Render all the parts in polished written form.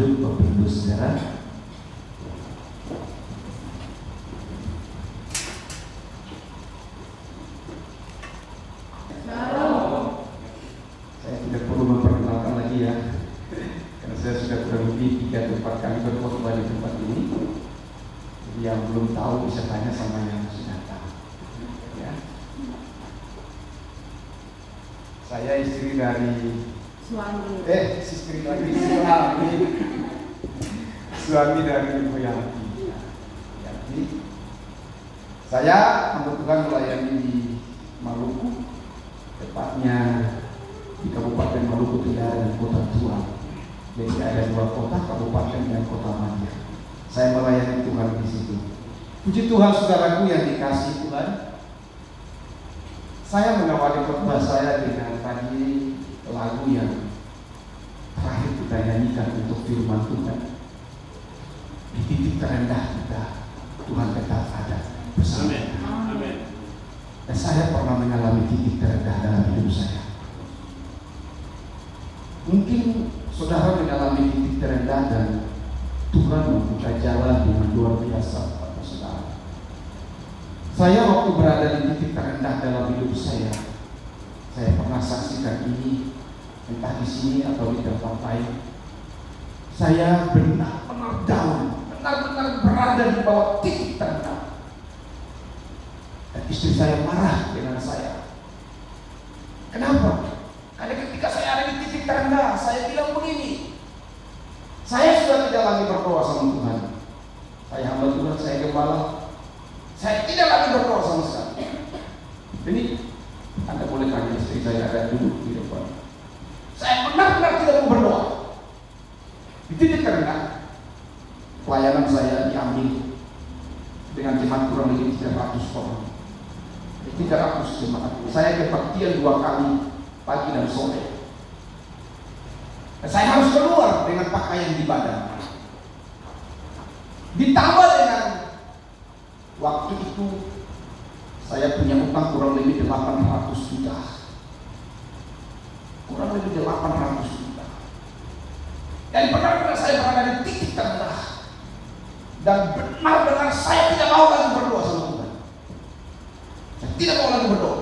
duduk Bapak Ibu Saudara. Saya tidak perlu memperkenalkan lagi ya, karena saya sudah kurang lebih 3 atau 4 kali berkhotbah di tempat ini. Jadi yang belum tahu bisa tanya sama yang sudah tahu. Ya. Saya istri dari istri lagi suami dari Ibu Yanti. Saya kebetulan melayani di Maluku, tepatnya di Kabupaten Maluku Utara dan Kota Tua. Jadi ada 2 kota, kabupaten dan kota Manja. Saya melayani Tuhan di situ. Puji Tuhan saudaraku yang dikasihi Tuhan. Saya mengawali khotbah saya dengan tadi lagu yang terakhir kita nyanyikan untuk firman Tuhan. Di titik terendah kita, Tuhan tetap ada bersama kita. Dan saya pernah mengalami titik terendah dalam hidup saya. Mungkin saudara mengalami titik terendah dan Tuhan membuka jalan dengan luar biasa pada saudara. Saya waktu berada di titik terendah dalam hidup saya pernah saksikan ini, entah di sini atau di tempat lain. Saya benar-benar down, benar-benar berada di bawah titik terendah. Dan istri saya marah dengan saya. Kenapa? Karena ketika saya ada di titik terendah, saya bilang begini, saya sudah tidak lagi berdoa sama Tuhan. Saya hamba Tuhan, saya gembala. Saya tidak lagi berdoa sama sekali. Ini Anda boleh tanya istri saya ada duduk di depan. Saya benar-benar tidak mau berdoa. Di titik terendah, pelayanan saya diambil dengan jemaat kurang lebih 300 orang. 300 jemaat. Saya kebaktian 2 kali, pagi dan sore. Dan saya harus keluar dengan pakaian di badan. Ditambah dengan waktu itu saya punya utang kurang lebih 800 juta. Kurang lebih 800 juta. Dan benar-benar saya berada di titik terendah. Dan benar-benar saya tidak mau lagi berdoa sama Tuhan. Saya tidak mau lagi berdoa.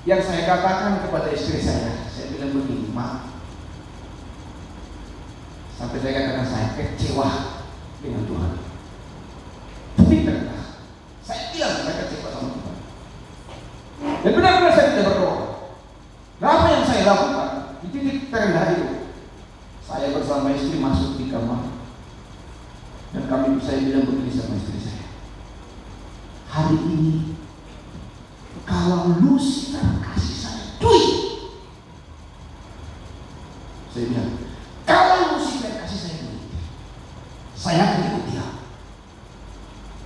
Yang saya katakan kepada istri saya bilang begini, "Ma," sampai saya katakan saya kecewa dengan Tuhan. Titik terendah. Saya bilang saya kecewa sama Tuhan. Dan benar-benar saya tidak berdoa. Nah, apa yang saya lakukan di titik terendah itu? Saya bersama istri masuk di kamar. Dan saya bilang begini sama istri saya. Hari ini kalau Lucifer kasih saya duit, saya bilang, kalau Lucifer kasih saya duit, saya akan ikut dia.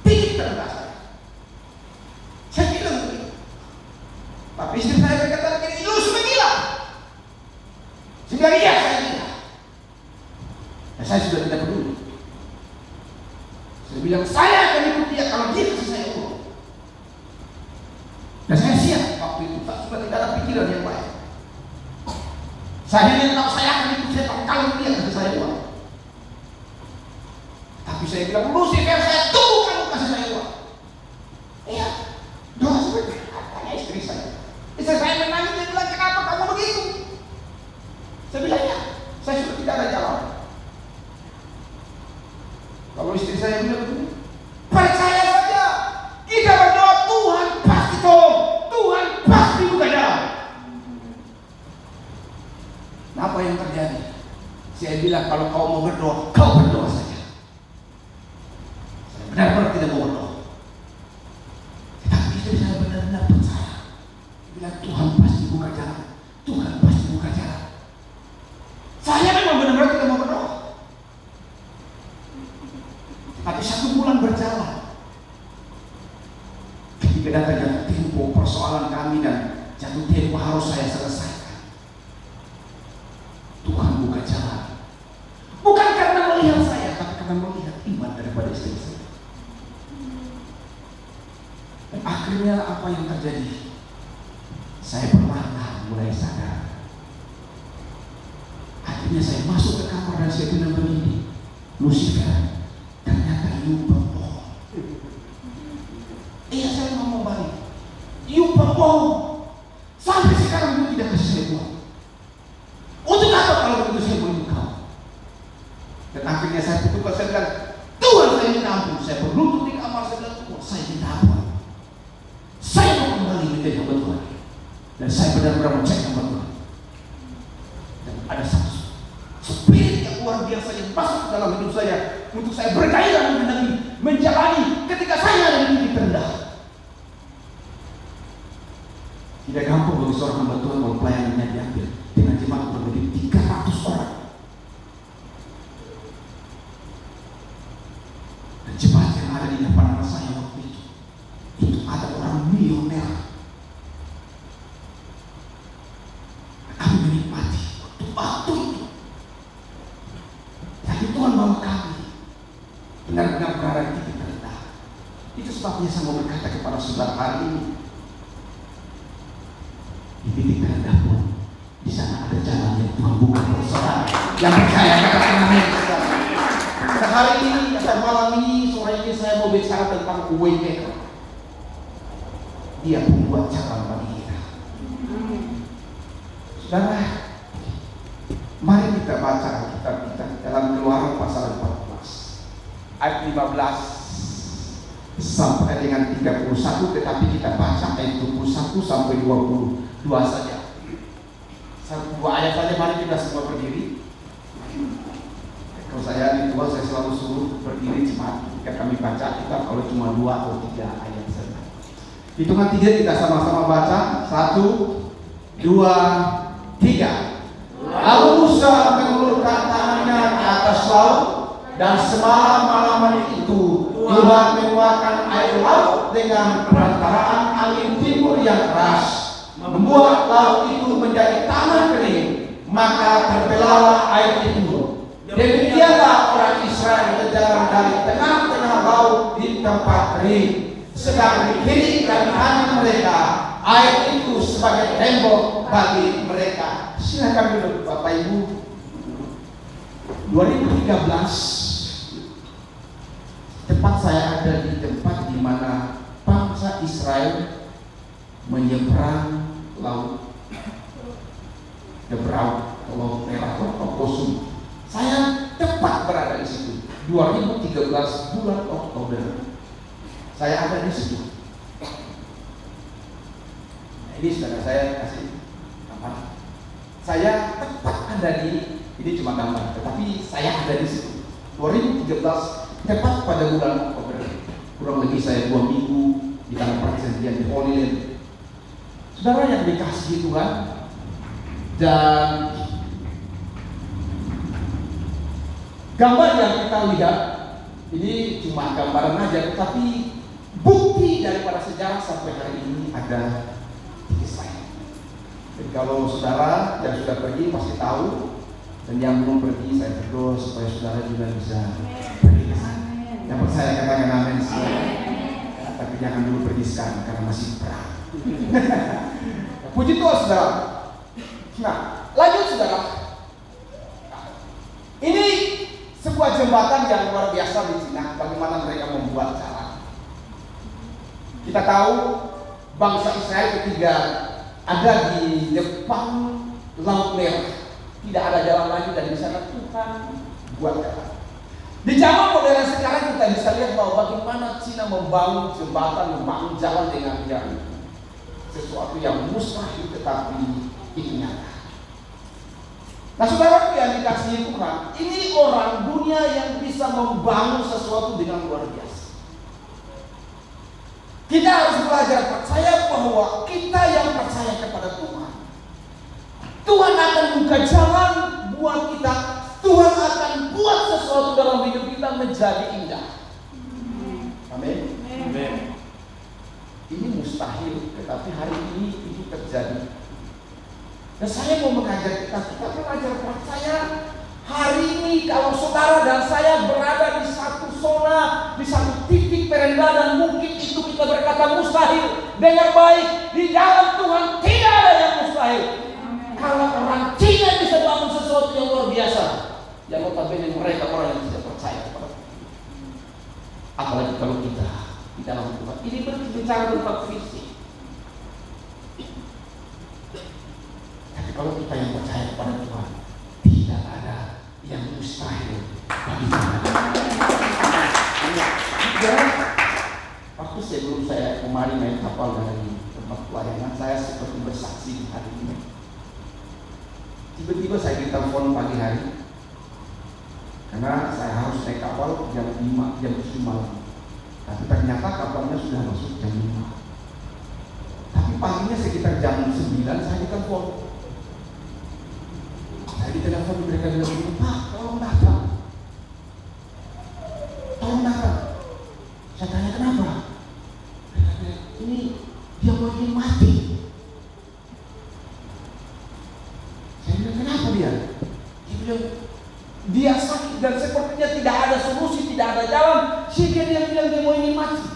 Titik terendah saya. Saya bilang begitu. Tapi istri saya berkata begini, "Lu sudah gila." Sehingga iya saya gila. Dan saya sudah tidak peduli. Saya bilang, saya akan ikut dia kalau dia kasih saya uang. Dan saya siap waktu itu, sudah tidak ada pikiran yang baik. Saya hanya tahu saya akan ikut dia kalau dia kasih saya uang. Tapi saya bilang, "Lucifer, saya tunggu kamu kasih saya uang." Iya, doa seperti tanya istri saya. Istri saya menangis, dia bilang, "Kenapa kamu begitu?" Saya bilang, "Ya, saya sudah tidak ada jalan." Kalau istri saya bilang begini, "Percaya saja, kita berdoa Tuhan pasti tolong, Tuhan pasti buka jalan." Nah, apa yang terjadi? Saya bilang, "Kalau kau mau berdoa, kau berdoa saja." Saya benar-benar tidak mau berdoa. Tapi istri saya benar-benar percaya. Dia bilang, "Tuhan pasti buka jalan, Tuhan pasti buka jalan." Saya memang benar-benar tidak mau berdoa. Tapi 1 bulan berjalan, ketika datang tempo persoalan kami dan jatuh tempo harus saya selesaikan, Tuhan buka jalan. Bukan karena melihat saya, tapi karena melihat iman daripada istri saya. Dan akhirnya apa yang terjadi? Saya perlahan mulai sadar Akhirnya saya masuk ke kamar dan saya bilang begini, Lucifer, ternyata you pembohong. Iya, saya mau balik. You pembohong. Sampai sekarang you tidak kasih saya uang. Untuk apa kalau begitu saya bunuh kau? Dan akhirnya saya putuskan, saya bilang, Tuhan saya minta ampun. Saya berlutut di kamar, saya bilang, Tuhan saya minta ampun. Saya mau kembali menjadi hamba Tuhan. Dan saya benar-benar mencari hamba Tuhan. Dan ada satu spirit yang luar biasa yang masuk dalam hidup saya untuk saya bergairah menjalani ketika saya ada di titik terendah. Tidak gampang bagi seorang hamba Tuhan kalau pelayanannya diambil dengan jemaat kurang lebih 300 orang. Dan jemaat yang ada di depan anak saya waktu itu ada orang milioner. Kami menikmati waktu itu. Tapi Tuhan bawa kami benar-benar berada di titik terendah. Itu sebabnya saya mau berkata kepada saudara hari ini, di titik terendah pun di sana ada jalan yang Tuhan buka buat saudara yang percaya. Katakan amin. Nah, hari ini atau malam ini, sore ini saya mau bicara tentang waymaker. Dia membuat jalan bagi kita. Saudara, mari kita baca kitab kita dalam Keluaran pasal 14 ayat 15 sampai dengan 31, tetapi kita baca ayat 21 sampai 22 saja. Dua ayat saja, mari kita semua berdiri. Kalau saya di tua, saya selalu suruh berdiri cepat ketika kami baca kitab, kalau cuma 2 atau 3 ayat saja. Hitungan 3 kita sama-sama baca. 1, 2, 3. Lalu Musa mengulurkan tangannya ke atas laut, dan semalam-malaman itu Tuhan mengeluarkan air laut dengan perantaraan angin timur yang keras, membuat laut itu menjadi tanah kering, maka terbelahlah air itu. Demikianlah orang Israel berjalan dari tengah-tengah laut di tempat kering, sedang di kiri dan kanan mereka air itu sebagai tembok bagi mereka. Silakan duduk Bapak Ibu. 2013 tepat saya ada di tempat di mana bangsa Israel menyeberang laut Laut Merah atau Kosum. Saya tepat berada di situ. 2013 bulan Oktober. Saya ada di situ. Nah, ini saudara saya kasih gambar. Saya tepat ada di, ini cuma gambar, tetapi saya ada di situ. 2013 tepat pada bulan Oktober. Kurang lebih saya 2 minggu di dalam perjanjian di Holy Land. Saudara yang dikasihi Tuhan, dan gambar yang kita lihat ini cuma gambaran aja, tetapi bukti daripada sejarah sampai hari ini ada di Israel. Jadi kalau saudara yang sudah pergi pasti tahu, dan yang belum pergi saya berdoa supaya saudara juga bisa pergi ke sana. Yang percaya katakan amin. Tapi jangan dulu pergi sekarang karena masih perang. Puji Tuhan saudara. Nah, lanjut saudara. Ini sebuah jembatan yang luar biasa di Cina. Bagaimana mereka membuat jalan. Kita tahu bangsa Israel ketika ada di depan Laut Merah, tidak ada jalan lagi, dan di sana Tuhan buat jalan. Di zaman modern sekarang kita bisa lihat bahwa bagaimana Cina membangun jembatan, membangun jalan dengan yang sesuatu yang mustahil tetapi itu nyata. Nah saudara yang dikasihi Tuhan, ini orang dunia yang bisa membangun sesuatu dengan luar biasa. Kita harus belajar percaya bahwa kita yang percaya kepada Tuhan, Tuhan akan buka jalan buat kita. Tuhan akan buat sesuatu dalam hidup kita menjadi indah. Amin. Amin. Ini mustahil, tetapi hari ini itu terjadi. Dan saya mau mengajak kita belajar percaya. Hari ini kalau saudara dan saya berada di satu zona, di satu titik terendah, dan mungkin itu kita berkata mustahil. Dengar baik, di dalam Tuhan tidak ada yang mustahil. Kalau orang Cina bisa bangun sesuatu yang luar biasa, yang notabene mereka orang yang tidak percaya kepada Tuhan. Apalagi kalau kita di dalam Tuhan. Ini berbicara tentang fisik. Tapi kalau kita yang percaya kepada Tuhan, tidak ada yang mustahil bagi Tuhan. Waktu sebelum saya kemarin naik kapal dari tempat pelayanan, saya seperti bersaksi hari ini. Tiba-tiba saya ditelepon pagi hari, karena saya harus naik kapal jam 5, jam 7 malam. Tapi ternyata kapalnya sudah masuk jam 5. Tapi paginya sekitar jam 9 saya ditelepon. Saya ditelepon, mereka bilang, "Pak, tolong datang. Tolong datang." Saya tanya kenapa? Mereka bilang, "Ini dia mau mati." Saya bilang, "Kenapa dia?" Dia bilang, "Dia sakit dan sepertinya tidak ada solusi, tidak ada jalan, sehingga dia bilang dia mau mati."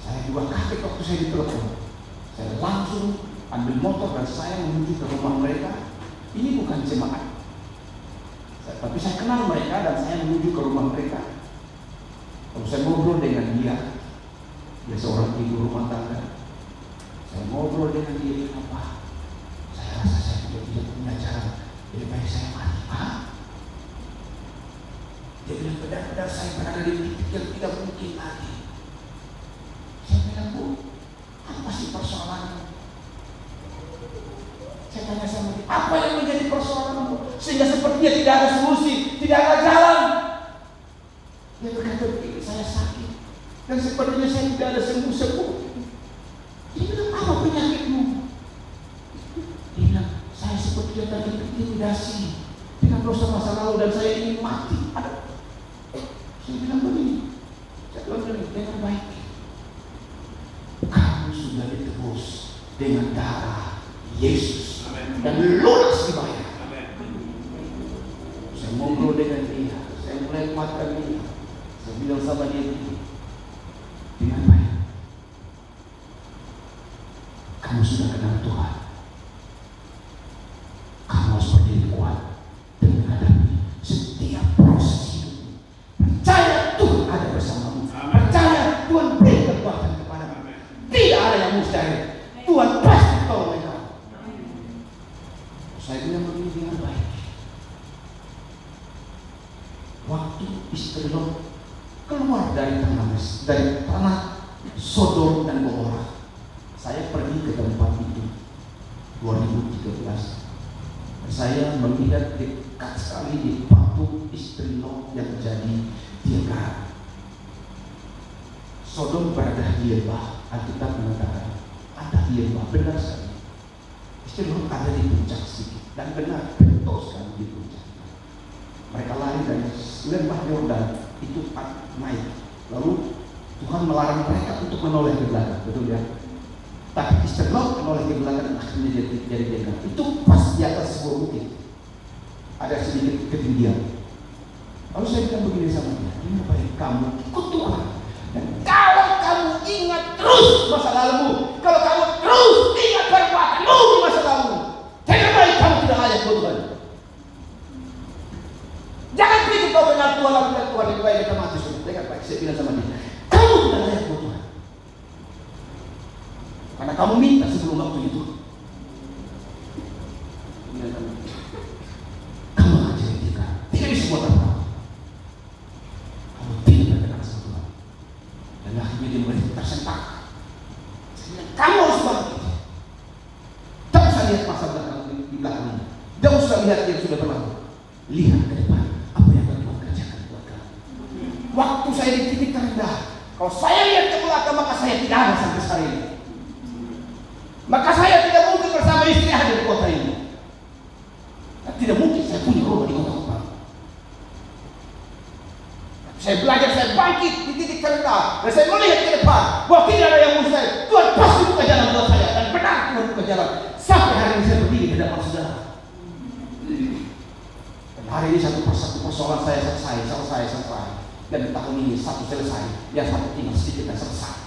Saya juga kaget waktu saya ditelepon. Saya langsung ambil motor dan saya menuju ke rumah mereka. Ini bukan jemaat, tapi saya kenal mereka dan saya menuju ke rumah mereka. Lalu saya ngobrol dengan dia seorang ibu rumah tangga. Saya ngobrol dengan dia, "Apa? Saya rasa saya tidak punya cara. Lebih baik saya mati, Pak." Dia bilang, "Benar-benar saya berada di titik yang tidak mungkin lagi." Saya bilang, "Bu, apa sih persoalannya?" Saya tanya sama dia, "Apa yang menjadi persoalanmu sehingga sepertinya tidak ada solusi, tidak ada jalan?" Dia berkata, "Begini, saya sakit dan sepertinya saya tidak ada sembuh-sembuh." Dia bilang, "Apa penyakitmu?" Dia bilang, "Saya sepertinya terintimidasi dengan dosa masa lalu dan saya ingin mati." Saya bilang begini, saya bilang dengan baik, kamu sudah ditebus dengan darah Yesus dan lunas dibayar. Saya ngobrol dengan dia, saya mulai kuatkan dia. Saya bilang sama dia begini, dengan baik, kamu sudah kenal Tuhan. Kamu harus berdiri kuat dan menghadapi setiap proses hidup. Percaya Tuhan ada bersamamu. Percaya Tuhan beri kekuatan kepadamu. Tidak ada yang mustahil. Tuhan pasti tolong kamu. Saya bilang begini dengan baik. Waktu istri Lot keluar dari tanah Sodom dan Gomora, saya pergi ke tempat itu 2013. Saya melihat dekat sekali di waktu istri Lot yang jadi tiga. Sodom berada di lembah, Alkitab mengatakan ada di lembah, benar sekali. Istri Lot ada di puncak sedikit, dan benar, betul sekali di puncak. Mereka lari dari lembah Yordan itu naik, lalu Tuhan melarang mereka untuk menoleh ke belakang, betul ya? Tapi istri Lot menoleh ke belakang dan akhirnya jadi dekat. Itu pas di atas sebuah bukit, ada sedikit ketinggian. Lalu saya bilang begini sama dia, "Ini baik kamu ikut Tuhan, dan kalau kamu ingat terus masa lalumu, kalau kamu terus ingat perbuatanmu di masa lalu, jangan baik kamu tidak layak buat Tuhan. Jangan pikir kau kenal Tuhan, lalu Tuhan lebih baik kita mati sudah." Jangan baik, saya bilang sama dia, "Kamu tidak layak buat Tuhan, karena kamu minta sebelum waktu itu. Kamu akan jadi tiga, tidak bisa buat apa. Kamu tidak berkenan sama Tuhan." Dan akhirnya dia mulai tersentak. Kamu harus bangkit. Tak usah lihat masa belakang di belakang. Tak usah lihat yang sudah berlalu. Lihat ke depan apa yang akan Tuhan kerjakan buat kamu. Waktu saya di titik terendah, kalau saya lihat ke belakang, maka saya tidak ada sampai hari ini. Maka saya tidak mungkin bersama istri ada di kota ini. Tidak mungkin saya punya rumah di kota Kupang. Saya belajar, saya bangkit di titik terendah, dan saya melihat ke depan bahwa tidak ada yang mustahil. Tuhan pasti buka jalan buat saya, dan benar Tuhan buka jalan. Sampai hari ini saya berdiri di hadapan saudara. Dan hari ini satu persatu persoalan saya selesai. Dan tahun ini satu selesai, yang satu tinggal sedikit dan selesai.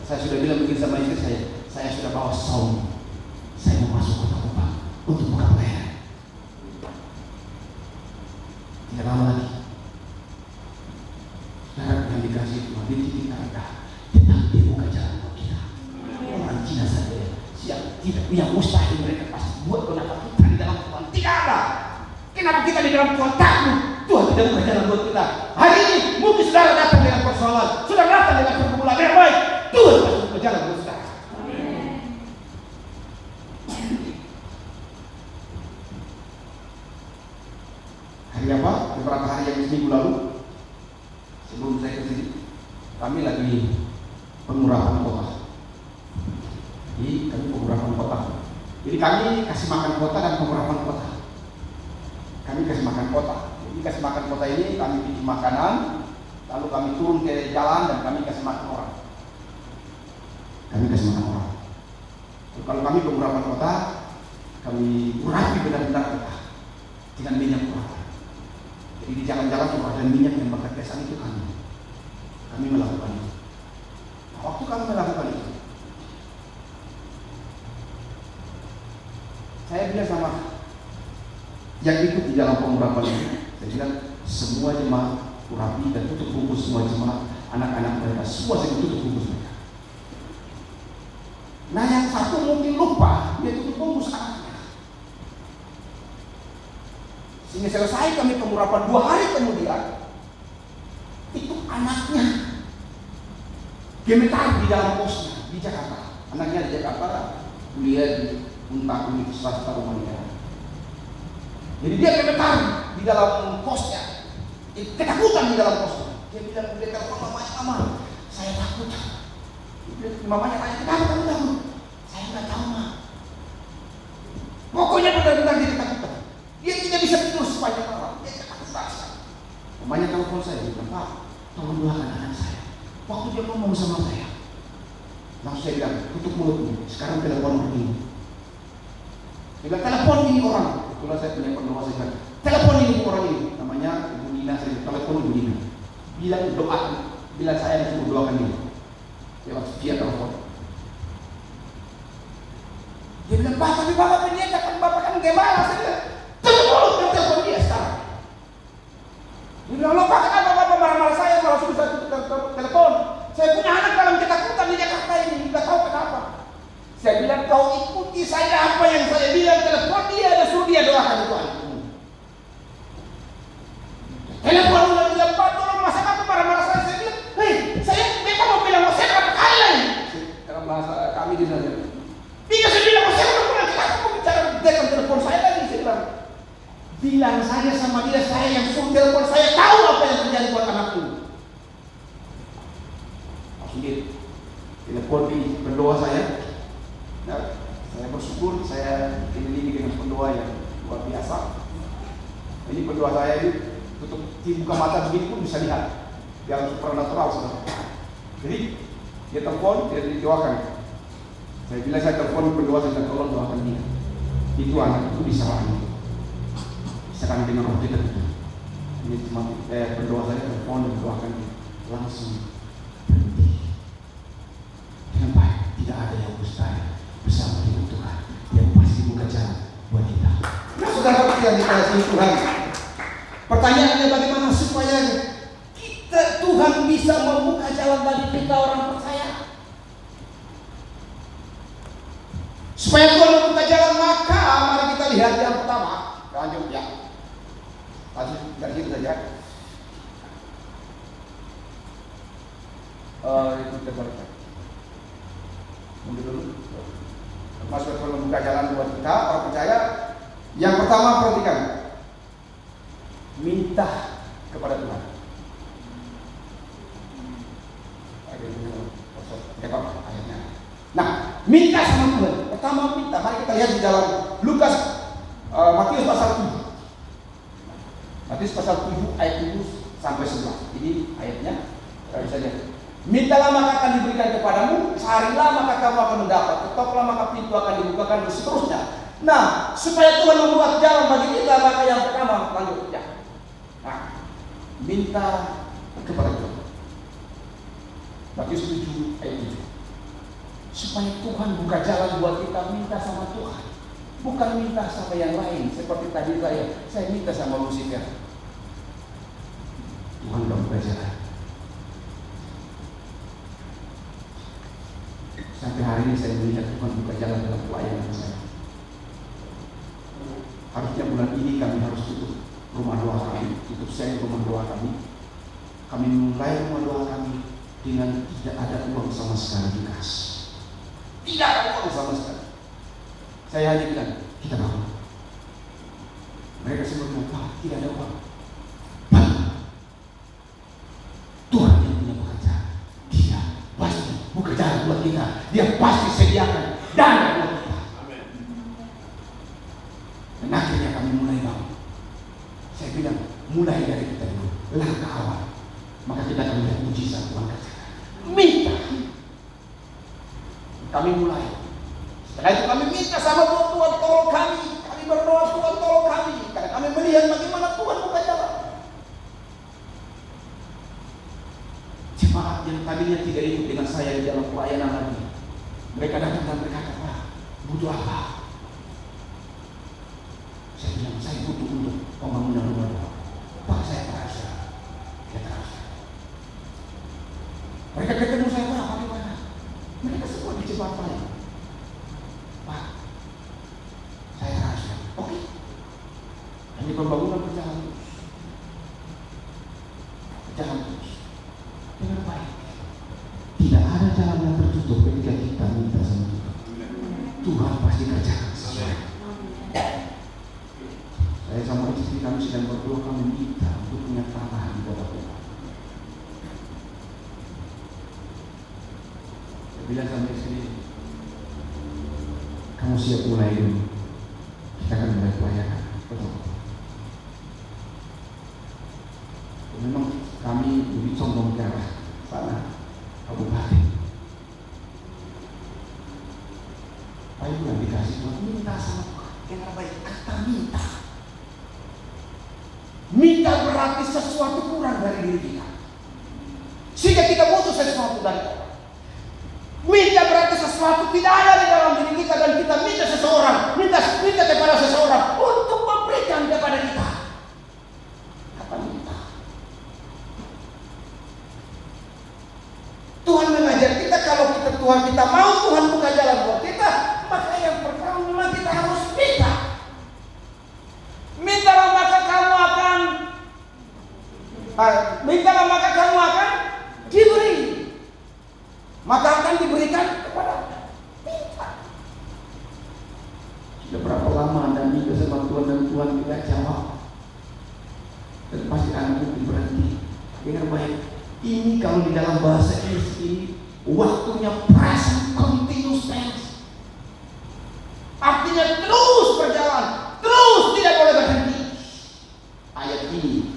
Saya sudah bilang begini sama istri saya sudah bawa saum. Saya mau masuk kota Kupang untuk buka pelayanan. yang mustahil mereka pasti buat. Kenapa kita di dalam Tuhan tidak ada? Kenapa kita di dalam Tuhan takut? Tuhan tidak buka jalan buat kita. Hari ini mungkin saudara datang dengan persoalan, saudara datang dengan pergumulan yang baik, Tuhan pasti buka jalan buat saudara. Hari apa? Beberapa hari yang seminggu lalu, sebelum saya ke sini, kami lagi pengurapan kota. Jadi kami pengurapan kota. Jadi kami kasih makan kota dan pengurapan kota. Kami kasih makan kota. Jadi kasih makan kota ini kami bikin makanan, lalu kami turun ke jalan dan kami kasih makan orang. Kami kasih makan orang. Jadi, kalau kami pengurapan kota, kami urapi benar-benar kota dengan minyak urapan. Jadi di jalan-jalan cuma ada minyak yang berkesan itu kami melakukan itu. Nah, waktu kami melakukan itu, saya bilang sama yang ikut di dalam pengurapan ini, saya bilang semua jemaat urapi dan tutup bungkus semua jemaat, anak-anak mereka semua saya tutup bungkus mereka. Nah yang satu mungkin lupa, dia tutup bungkus anaknya. Sehingga selesai kami pengurapan 2 hari kemudian, itu anaknya gemetar di dalam kosnya di Jakarta. Anaknya di Jakarta, kuliah di Unpad Universitas Tarumanegara. Jadi dia gemetar di dalam kosnya, ketakutan di dalam kosnya. Dia bilang, dia telepon mamanya, mama, saya takut. Mamanya tanya, kenapa kamu takut? Saya nggak tahu, ma. Pokoknya benar-benar dia ketakutan. Dia tidak bisa tidur sepanjang malam. Dia ketakutan. Mamanya telepon saya, dia bilang, Pak, tolong doakan anak saya. Waktu dia ngomong sama saya, langsung saya bilang, tutup mulutmu. Sekarang telepon orang ini. Dia bilang, telepon ini orang. Kebetulan saya punya pendoa, saya bilang, telepon ini orang ini. Namanya Ibu Nina, saya telepon Ibu Nina. Bilang doa, bilang saya harus doakan dia. Dia langsung dia telepon. Dia bilang, Pak, tapi Bapak menyatakan Bapak kan gembala. Saya bilang, tutup mulut dan telepon dia sekarang. Dia bilang, lo Pak, kenapa Bapak marah-marah saya kalau sudah tutup telepon? Saya punya anak dalam ketakutan di Jakarta ini, nggak tahu kenapa. Saya bilang, kau ikuti saja apa yang saya bilang, telepon dia dan suruh dia doakan Tuhan. Telepon udah bilang, Pak, tolong masa kamu marah-marah saya. Saya bilang, hei, mereka mau bilang, mau saya berapa kali lagi? Dalam bahasa kami di sana. Dia saya bilang, mau saya berapa kali? Kenapa kamu bicara dengan telepon saya lagi? Saya bilang saja sama dia, saya yang suruh telepon, saya tahu apa yang terjadi buat anakku. Langsung dia telepon di pendoa saya. Nah, saya bersyukur saya dikelilingi dengan pendoa yang luar biasa. Ini pendoa saya ini tutup buka mata begini pun bisa lihat yang supernatural saudara. Jadi dia telepon, dia didoakan. Saya bilang saya telepon pendoa, saya tolong doakan dia. Itu anak itu diserang. Sekarang dengan roh kita. Ini cuma pendoa saya telepon dan doakan dia. Langsung berhenti. Dengan baik, tidak ada yang mustahil. Bersama dengan Tuhan yang pasti buka jalan buat kita. Nah, saudara yang dikasihi Tuhan, pertanyaannya bagaimana supaya Tuhan bisa membuka jalan bagi kita orang percaya? Supaya Tuhan membuka jalan, maka mari kita lihat yang pertama. Lanjut ya. Lanjut dari situ saja. Itu terbaliknya. Mundur dulu. Masuk Tuhan membuka jalan buat kita orang percaya. Yang pertama, perhatikan, minta kepada Tuhan. Ayatnya. Nah, minta sama Tuhan. Pertama minta. Mari kita lihat di dalam Lukas, Matius pasal 7. Matius pasal 7 ayat 7 sampai 11. Ini ayatnya. Kita bisa lihat. Mintalah maka akan diberikan kepadamu, carilah maka kamu akan mendapat, ketoklah maka pintu akan dibukakan, dan seterusnya. Nah, supaya Tuhan membuat jalan bagi kita, maka yang pertama, lanjut ya. Nah, minta kepada Tuhan. Matius 7 ayat 7. Supaya Tuhan buka jalan buat kita, minta sama Tuhan. Bukan minta sama yang lain. Seperti tadi saya minta sama Lucifer. Tuhan udah buka jalan. Sampai hari ini saya melihat Tuhan buka jalan dalam pelayanan saya. Harusnya bulan ini kami harus tutup rumah doa kami, tutup sel rumah doa kami. Kami mulai rumah doa kami dengan tidak ada uang sama sekali di kas. Tidak ada uang sama sekali. Saya hanya bilang, kita bangun. Mereka semua bilang, Pak, tidak ada uang. Pak, Tuhan yang punya pekerjaan. Dia pasti buka jalan buat kita. Dia pasti sediakan dana buat kita. Dan akhirnya kami mulai bangun. Saya bilang, mulai dari kita dulu. Langkah awal. Maka kita akan melihat mujizat Tuhan kerjakan. Minta. Kami mulai. Setelah itu kami minta sama Tuhan, tolong kami. Kami berdoa, Tuhan tolong kami. Karena kami melihat bagaimana Tuhan buka jalan. Jemaat yang tadinya tidak ikut dengan saya di dalam pelayanan lagi, mereka datang dan berkata, Pak, butuh apa? Saya bilang, saya butuh untuk pembangunan rumah doa. Pak, saya terasa. Saya terasa. Mereka ketemu saya, Pak, bagaimana? Mereka semua di Jepang. Pak, saya terasa. Oke. Ini pembangunan berjalan terus. Berjalan terus. Dengan baik. Tidak ada jalan yang tertutup ketika kita minta sama Tuhan. Tuhan pasti kerjakan sesuai. Saya sama istri kami sedang berdoa, kami minta untuk punya tanah di kota Tuhan. Saya bilang sama istri, kamu siap mulai dulu. Kita akan mulai pelayanan. Betul. Memang kami lebih condong ke arah sana, kabupaten. Ayo yang dikasih Tuhan, minta sama Tuhan. Yang terbaik, kata minta. Minta berarti sesuatu kurang dari diri kita, sehingga kita butuh sesuatu dari Tuhan. Minta berarti sesuatu tidak ada di dalam diri kita dan kita minta seseorang, minta kepada seseorang untuk memberikan kepada kita. Kata minta. Tuhan mengajar kita, kalau kita mau Tuhan buka jalan buat kita, maka yang pertama kita harus minta. Mintalah maka kamu akan diberi. Maka akan diberikan kepada minta. Sudah berapa lama Anda minta sama Tuhan dan Tuhan tidak jawab? Dan pasti Anda mungkin berhenti. Dengar baik. Ini kalau di dalam bahasa Inggris ini waktunya present continuous tense. Artinya terus berjalan, terus tidak boleh berhenti. Ayat ini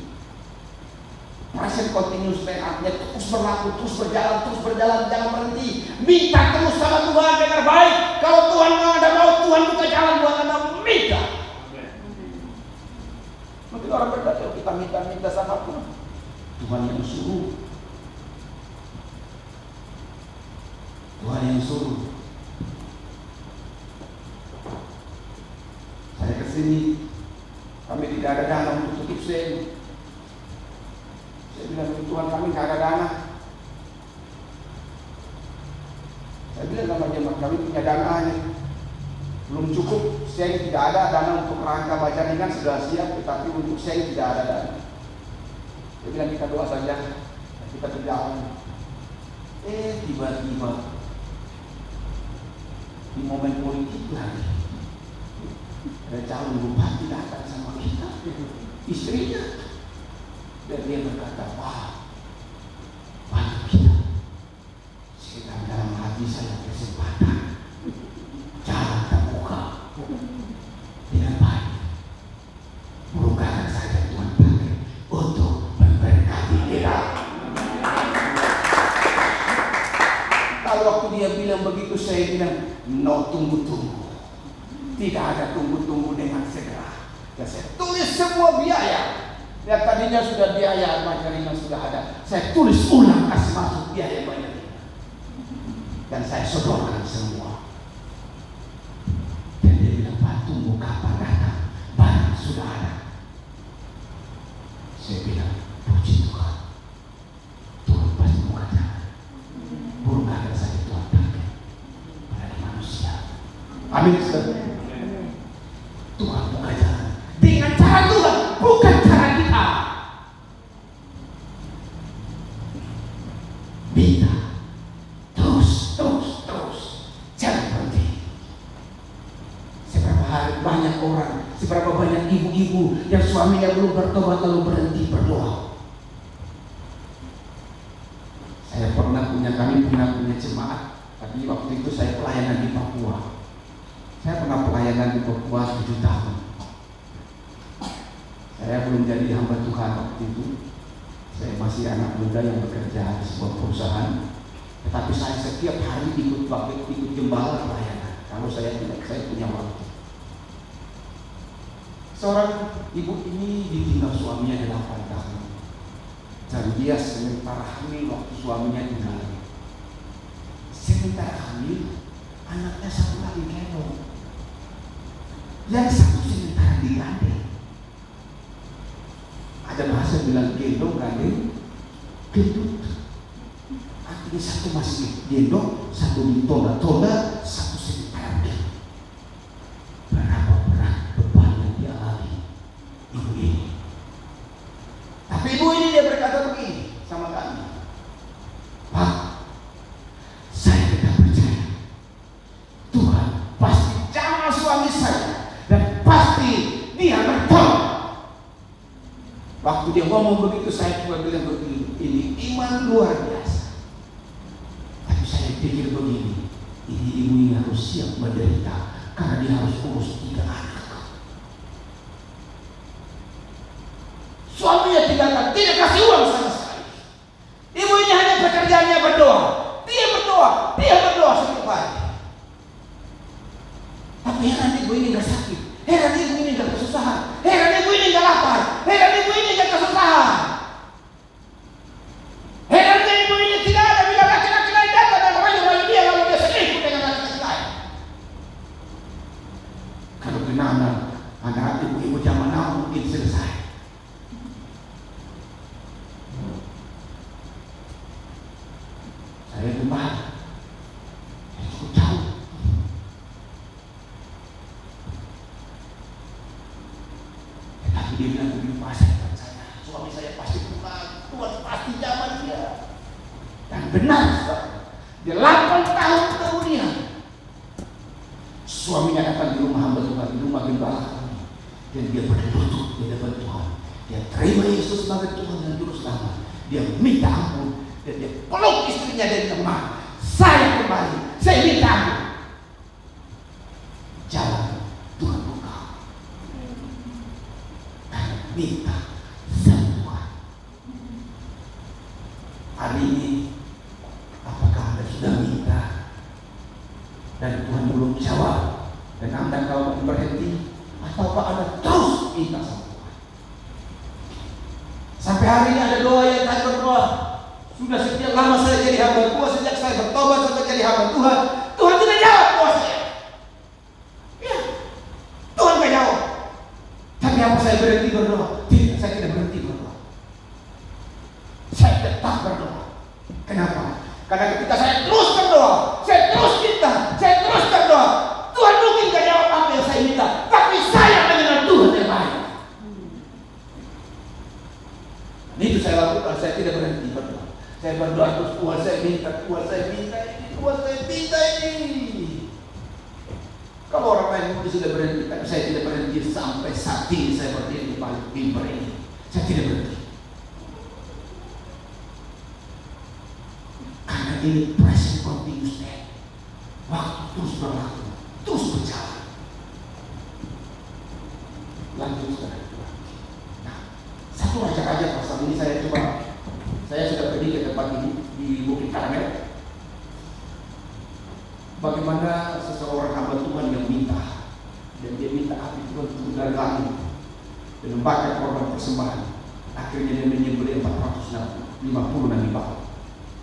present continuous tense artinya terus berlaku, terus berjalan, jangan berhenti. Minta terus sama Tuhan, dengar baik. Kalau Tuhan mau Tuhan buka jalan buat Anda, minta. Mungkin orang berkata, kita minta sama Tuhan. Tuhan yang suruh. Tuhan yang suruh. Saya kesini, kami tidak ada dana untuk tutup sel. Saya bilang, Tuhan kami tidak ada dana. Saya bilang sama jemaat, kami punya dana aja. Belum cukup, sel tidak ada dana untuk rangka baca ringan sudah siap, tetapi untuk sel tidak ada dana. Saya bilang kita doa saja, kita berjalan. Tiba-tiba di momen politik lagi, ada calon bupati datang sama kita, istrinya, dan dia berkata, Pak, bantu kita. Sedang dalam hati saya kesempatan, jalan terbuka dengan baik. Bukakan saja Tuhan pakai untuk memberkati kita. Kalau waktu dia bilang begitu, saya bilang, no, tunggu-tunggu. Tidak ada tunggu-tunggu dengan segera. Dan saya tulis semua biaya. Ya tadinya sudah biaya majaringan sudah ada. Saya tulis ulang, kasih masuk biaya banyak. Dan saya sodorkan semua. Dan dia bilang, Pak, tunggu kapan datang, barang sudah ada. Saya bilang, puji Tuhan, Tuhan pasti buka jalan. Bukakan saja Tuhan pakai dengan cara Tuhan, bukan cara kita. Minta terus, jangan berhenti. Seberapa hari banyak orang, seberapa banyak ibu-ibu yang suaminya belum bertobat lalu berhenti berdoa. Kami pernah punya jemaat, tapi waktu itu saya pelayanan di Papua. Saya pernah pelayanan di Papua 7 tahun. Saya belum jadi hamba Tuhan waktu itu. Saya masih anak muda yang bekerja di sebuah perusahaan. Tetapi saya setiap hari ikut gembala pelayanan. Kalau saya punya waktu. Seorang ibu ini ditinggal suaminya 8 tahun. Dan dia sementara hamil waktu suaminya tinggal. Sementara hamil, anaknya satu lagi gendong. Yang satu sementara digandeng. Ada bahasa bilang gendong, gandeng, gendut. Artinya satu masih gendong, satu ditola-tola, satu sementara gendong. Berapa berat beban yang dialami ibu ini. Tapi ibu ini dia berkata begini sama kami, Pak, saya tidak percaya Tuhan pasti jamah suami saya dan pasti dia bertobat. Waktu dia ngomong begitu, saya cuma bilang begini, ini iman luar biasa. Tapi saya pikir begini, ini ibu ini harus siap menderita karena dia harus urus 3 anak. Suaminya tinggalkan, tidak kasih uang sama sekali. Ibu ini hanya pekerjaannya berdoa. Dia berdoa setiap hari. Tapi heran ibu ini gak sakit, heran ibu ini gak kesusahan, heran ibu ini gak lapar, heran ibu ini gak kesusahan. Herannya ibu ini tidak ada bila laki-laki lain datang dan rayu-rayu dia lalu dia selingkuh dengan laki-laki lain. Kalau kenal anak ibu-ibu zaman now mungkin selesai. Saya gembala, saya cukup jauh. Tetapi dia bilang begini, Pak, saya percaya suami saya pasti pulang, Tuhan pasti zaman dia. Dan benar, dia 8 tahun kemudian suaminya datang di rumah hamba Tuhan, di rumah gembala kami, dan dia berlutut di depan Tuhan. Dia terima Yesus sebagai Tuhan dan Juru Selamat. Dia minta ampun. Dan dia peluk istrinya dan teman. Saya kembali, saya minta ampun. Jalan Tuhan buka. Karena minta semua. Hari ini, apakah Anda sudah minta dan Tuhan belum jawab, dan Anda kalau berhenti, ataukah Anda terus minta sama Tuhan? Sampai hari ini ada doa yang saya berdoa. Sudah sekian lama saya jadi hamba Tuhan, sejak saya bertobat sampai jadi hamba Tuhan, Tuhan tidak jawab doa saya. Ya, Tuhan tidak jawab. Tapi apa saya berhenti berdoa? Tidak, saya tidak berhenti berdoa. Saya tetap berdoa. Kenapa? Karena ketika saya terus berdoa, saya terus minta, saya terus berdoa, Tuhan mungkin tidak jawab apa yang saya minta, tapi saya mengenal Tuhan yang baik. Ini itu saya lakukan, saya tidak berhenti berdoa. Saya berdoa terus, Tuhan saya minta, Tuhan saya minta ini, Tuhan saya minta ini. Kalau orang lain mungkin sudah berhenti, tapi saya tidak berhenti sampai saat ini saya berdiri di balik mimbar ini. Saya tidak berhenti. Karena ini present continuous day. Waktu terus berlaku, terus berjalan. Lanjut saudara. Nah, satu ajak aja pasal ini saya sudah pergi ke tempat ini di Bukit Karmel. Bagaimana seseorang hamba Tuhan yang minta, dan dia minta api Tuhan turun dari langit dan membakar korban persembahan. Akhirnya dia menyembelih 450 nabi Baal.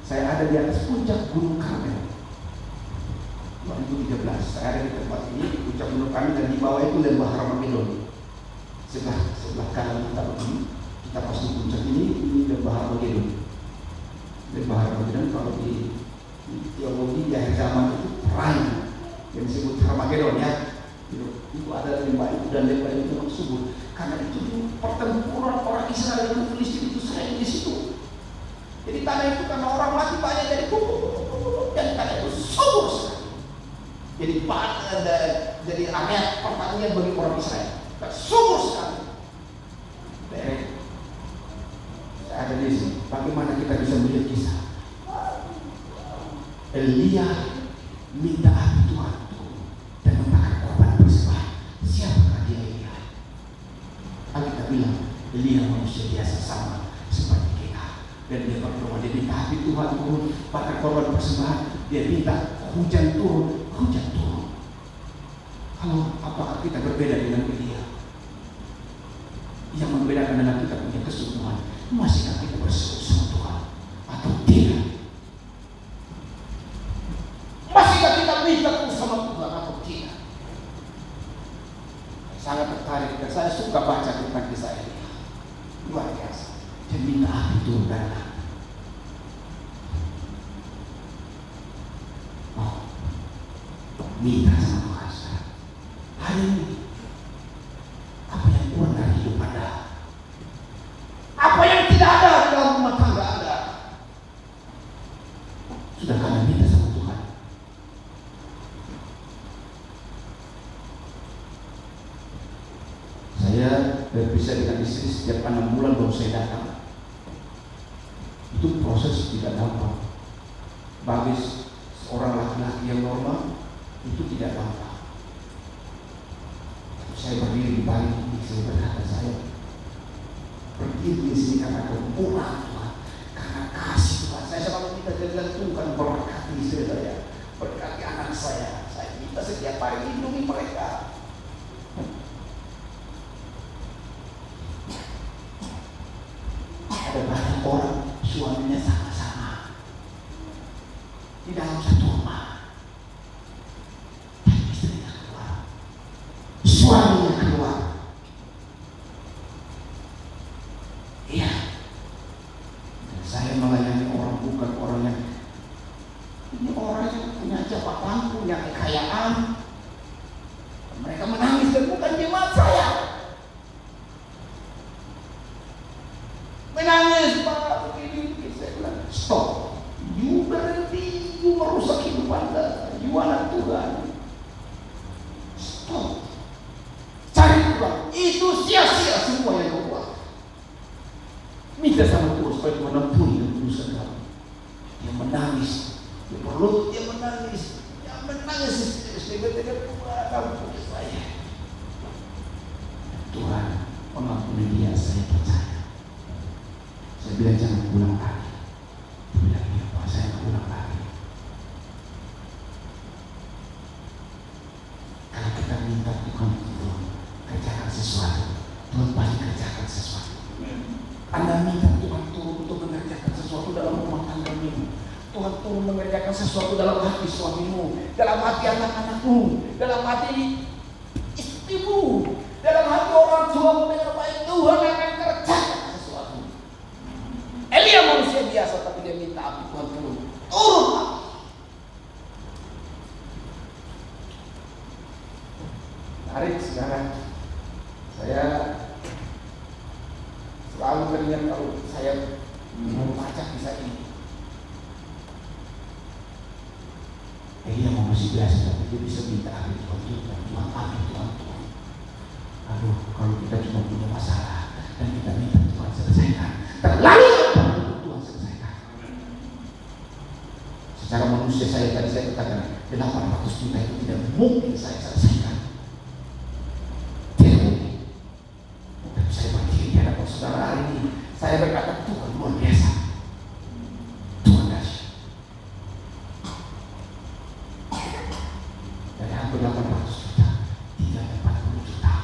Saya ada di atas puncak Gunung Karmel 2013. Saya ada di tempat ini, di puncak Gunung Karmel, dan di bawah itu lembah Armageddon. Sebelah kanan kita begini, kita pasti puncak ini lembah Armageddon. Lembah Armageddon kalau di teologi di akhir zaman itu perang yang disebut Armageddon ya. Itu ada lembah Yakub dan lembah yang tulang subur. Karena itu pertempuran orang Israel dan Filistin itu sering di situ. Jadi tanah itu karena orang mati banyak jadi dan tanah itu subur sekali. Jadi area pertanian bagi orang Israel. Subur sekali. Saya ada di sini. Bagaimana kita bisa melihat kisah Elia minta api Tuhan dan membakar korban persembahan. Siapakah dia Elia? Alkitab bilang Elia manusia biasa sama seperti kita, dan dia berdoa, dia minta api Tuhan turun, bakar korban persembahan. Dia minta hujan turun, hujan turun. Kalau apakah kita berbeda dengan Elia? Yang membedakan dengan kita punya kesungguhan, masihkah kita berseru sama Tuhan atau tidak? Masihkah kita minta sama Tuhan atau tidak? Sangat tertarik dan saya suka baca tentang kisah ini. Luar biasa. Dia minta api turun dari langit. Minta sama Tuhan. Hari ini apa yang kurang dari hidup Anda? Apa yang tidak ada dalam rumah tangga Anda? Sudah kalian minta sama Tuhan? Saya berpisah dengan istri sejak 6 bulan baru saya datang. Itu proses tidak gampang. Bagi seorang laki-laki yang normal itu tidak gampang. Saya berdiri di balik ini, saya berkata, saya berdiri di sini karena kemurahan Tuhan, karena kasih Tuhan. Saya selalu minta jalan Tuhan berkati istri saya, berkati anak saya. Saya minta setiap hari lindungi mereka. Ada banyak orang suaminya sama-sama di dalam satu rumah, tapi istrinya keluar, suaminya keluar. Iya, dan saya melayani orang bukan orang yang ini orang yang punya jabatan, punya kekayaan. Mereka menangis dan bukan jemaat saya. Menangis, Pak, begini. Saya bilang, stop. You berhenti, you merusak hidup Anda. You anak Tuhan. Stop. Cari Tuhan. Itu sia-sia semua yang kau buat. Minta sama Tuhan supaya Tuhan ampuni dosa kamu. Dia menangis. Dia perlu, dia menangis. Dia menangis. Dia Tuhan, ampuni saya. Tuhan, mengampuni dia, saya percaya. Saya bilang jangan pulang lagi. Dia bilang iya Pak, saya nggak pulang lagi. Kalau kita minta Tuhan kerjakan sesuatu, Tuhan pasti kerjakan sesuatu. Anda minta Tuhan turun untuk mengerjakan sesuatu dalam rumah tanggamu. Tuhan turun mengerjakan sesuatu dalam hati suamimu, dalam hati anak-anakmu, dalam hati istrimu, dalam hati orang tuamu dengan baik. Tuhan akan kerjakan. Elia manusia biasa tapi dia minta api Tuhan turun. Turun. Tarik sekarang. Saya selalu teringat kalau saya membaca kisah ini. Elia manusia biasa tapi dia bisa minta api Tuhan turun. Tuhan api Tuhan turun. Aduh, kalau kita cuma punya masalah dan kita minta Tuhan selesaikan, terlalu Tuhan selesaikan. Secara manusia saya tadi saya katakan 800 juta itu tidak mungkin saya selesaikan. Tidak mungkin. Tapi saya berdiri di hadapan saudara hari ini, saya berkata Tuhan luar biasa. Tuhan dahsyat. Dari hampir 800 juta, tinggal 40 juta.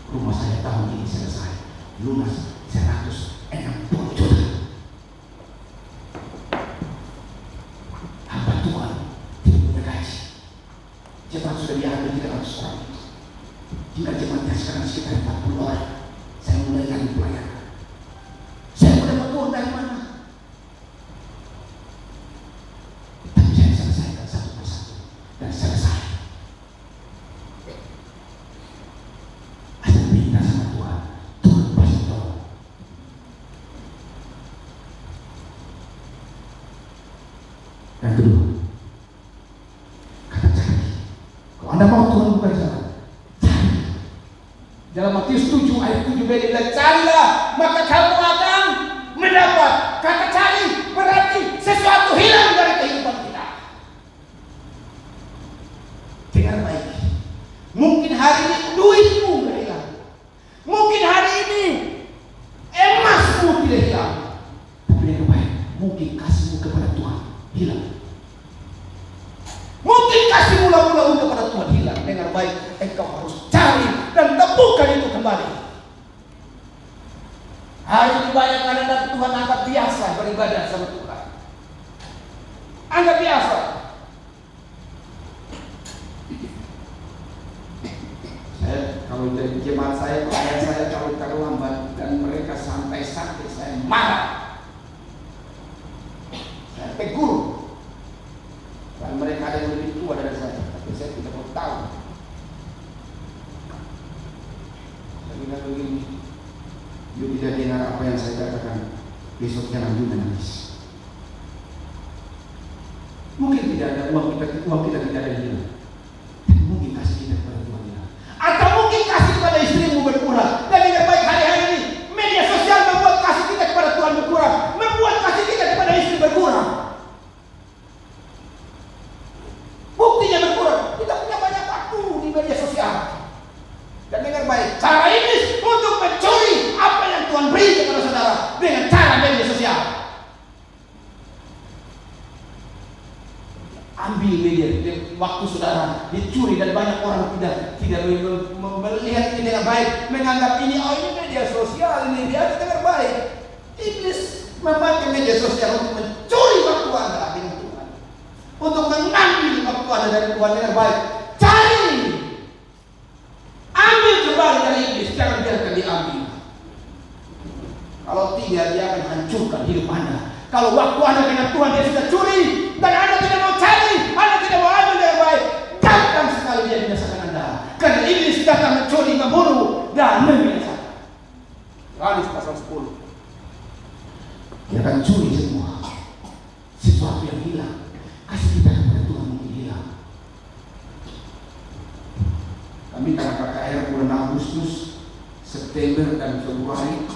Rumah saya tahun ini selesai, lunas 160 juta. Hamba Tuhan tidak punya gaji. Jemaat sudah diambil 300 orang. Jika jemaatnya sekarang sekitar 40 orang, saya mulai lagi pelayanan. Saya mendapat Tuhan dari mana? Yang kedua, kata cari. Kalau Anda mau Tuhan buka jalan, cari. Dalam Matius 7 ayat 7b dia bilang, carilah maka kamu akan mendapat. Kata cari berarti sesuatu hilang dari kehidupan kita. Dengar baik. Mungkin hari ini duitmu tidak hilang. Mungkin hari ini emasmu tidak hilang. Tapi dengar baik, mungkin kasihmu kepada Tuhan hilang. Mungkin kasih mula-mula kepada Tuhan hilang. Dengar baik, engkau harus cari dan temukan itu kembali. Hari ini banyak kadang Tuhan anggap biasa beribadah sama Tuhan. Anggap biasa. Kalau dari jemaat saya, klien saya kalau lambat dan mereka santai-santai, saya marah, saya tegur. Dan mereka ada yang lebih tua dari saya, tapi saya tidak mau tahu. Saya bilang begini, you tidak dengar apa yang saya katakan, besok jangan juga menangis. Mungkin tidak ada uang kita tidak ada hilang. Mungkin kasih kita kepada Tuhan hilang. Atau mungkin kasih kepada istrimu berkurang. Dan yang baik hari-hari ini media sosial membuat kasih kita kepada Tuhan berkurang, membuat kasih kita kepada istri berkurang. Buktinya berkurang. Kita punya banyak waktu di media sosial. Dan dengar baik, cara iblis untuk mencuri apa yang Tuhan beri kepada saudara dengan cara media sosial. Ambil media waktu saudara dicuri dan banyak orang tidak melihat ini dengan baik, menganggap ini ini media sosial, ini dia. Dengar baik, iblis memakai media sosial untuk mencuri waktu Anda dengan Tuhan, untuk mengambil waktu Anda dari Tuhan. Dengar baik, cari, ambil kembali dari iblis, jangan biarkan diambil. Kalau tidak, dia akan hancurkan hidup Anda. Kalau waktu Anda dengan Tuhan dia sudah curi dan Anda tidak mau cari, Anda tidak mau ambil dengan baik, gampang sekali dia binasakan Anda. Karena iblis datang mencuri, membunuh dan membinasakan. Yohanes pasal 10. Dia akan curi semua sesuatu yang hilang. Kasih kita kepada Tuhan mungkin hilang. Kami karena KKR bulan Agustus, September dan Februari,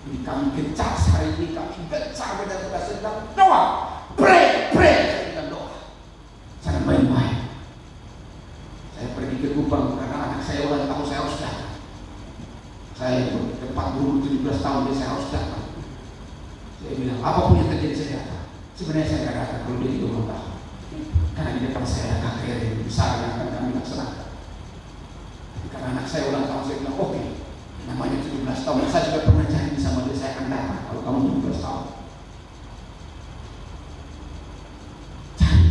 ini kami kencang hari ini, kami kencang benar-benar sedang doa, pray, saya sedang doa, jangan main-main. Saya pergi ke Kupang karena anak saya ulang tahun, saya harus datang. Saya tempat dulu 17 tahun dia, saya harus datang. Saya bilang apapun yang terjadi saya datang. Sebenarnya saya tidak datang kalau dia 30 tahun, karena di depan saya ada KKR yang besar yang akan kami laksanakan. Tapi karena anak saya ulang tahun, saya bilang oke. Namanya 17 tahun, saya juga pernah janji sama dia, saya akan datang kalau kamu 17 tahun. Cari,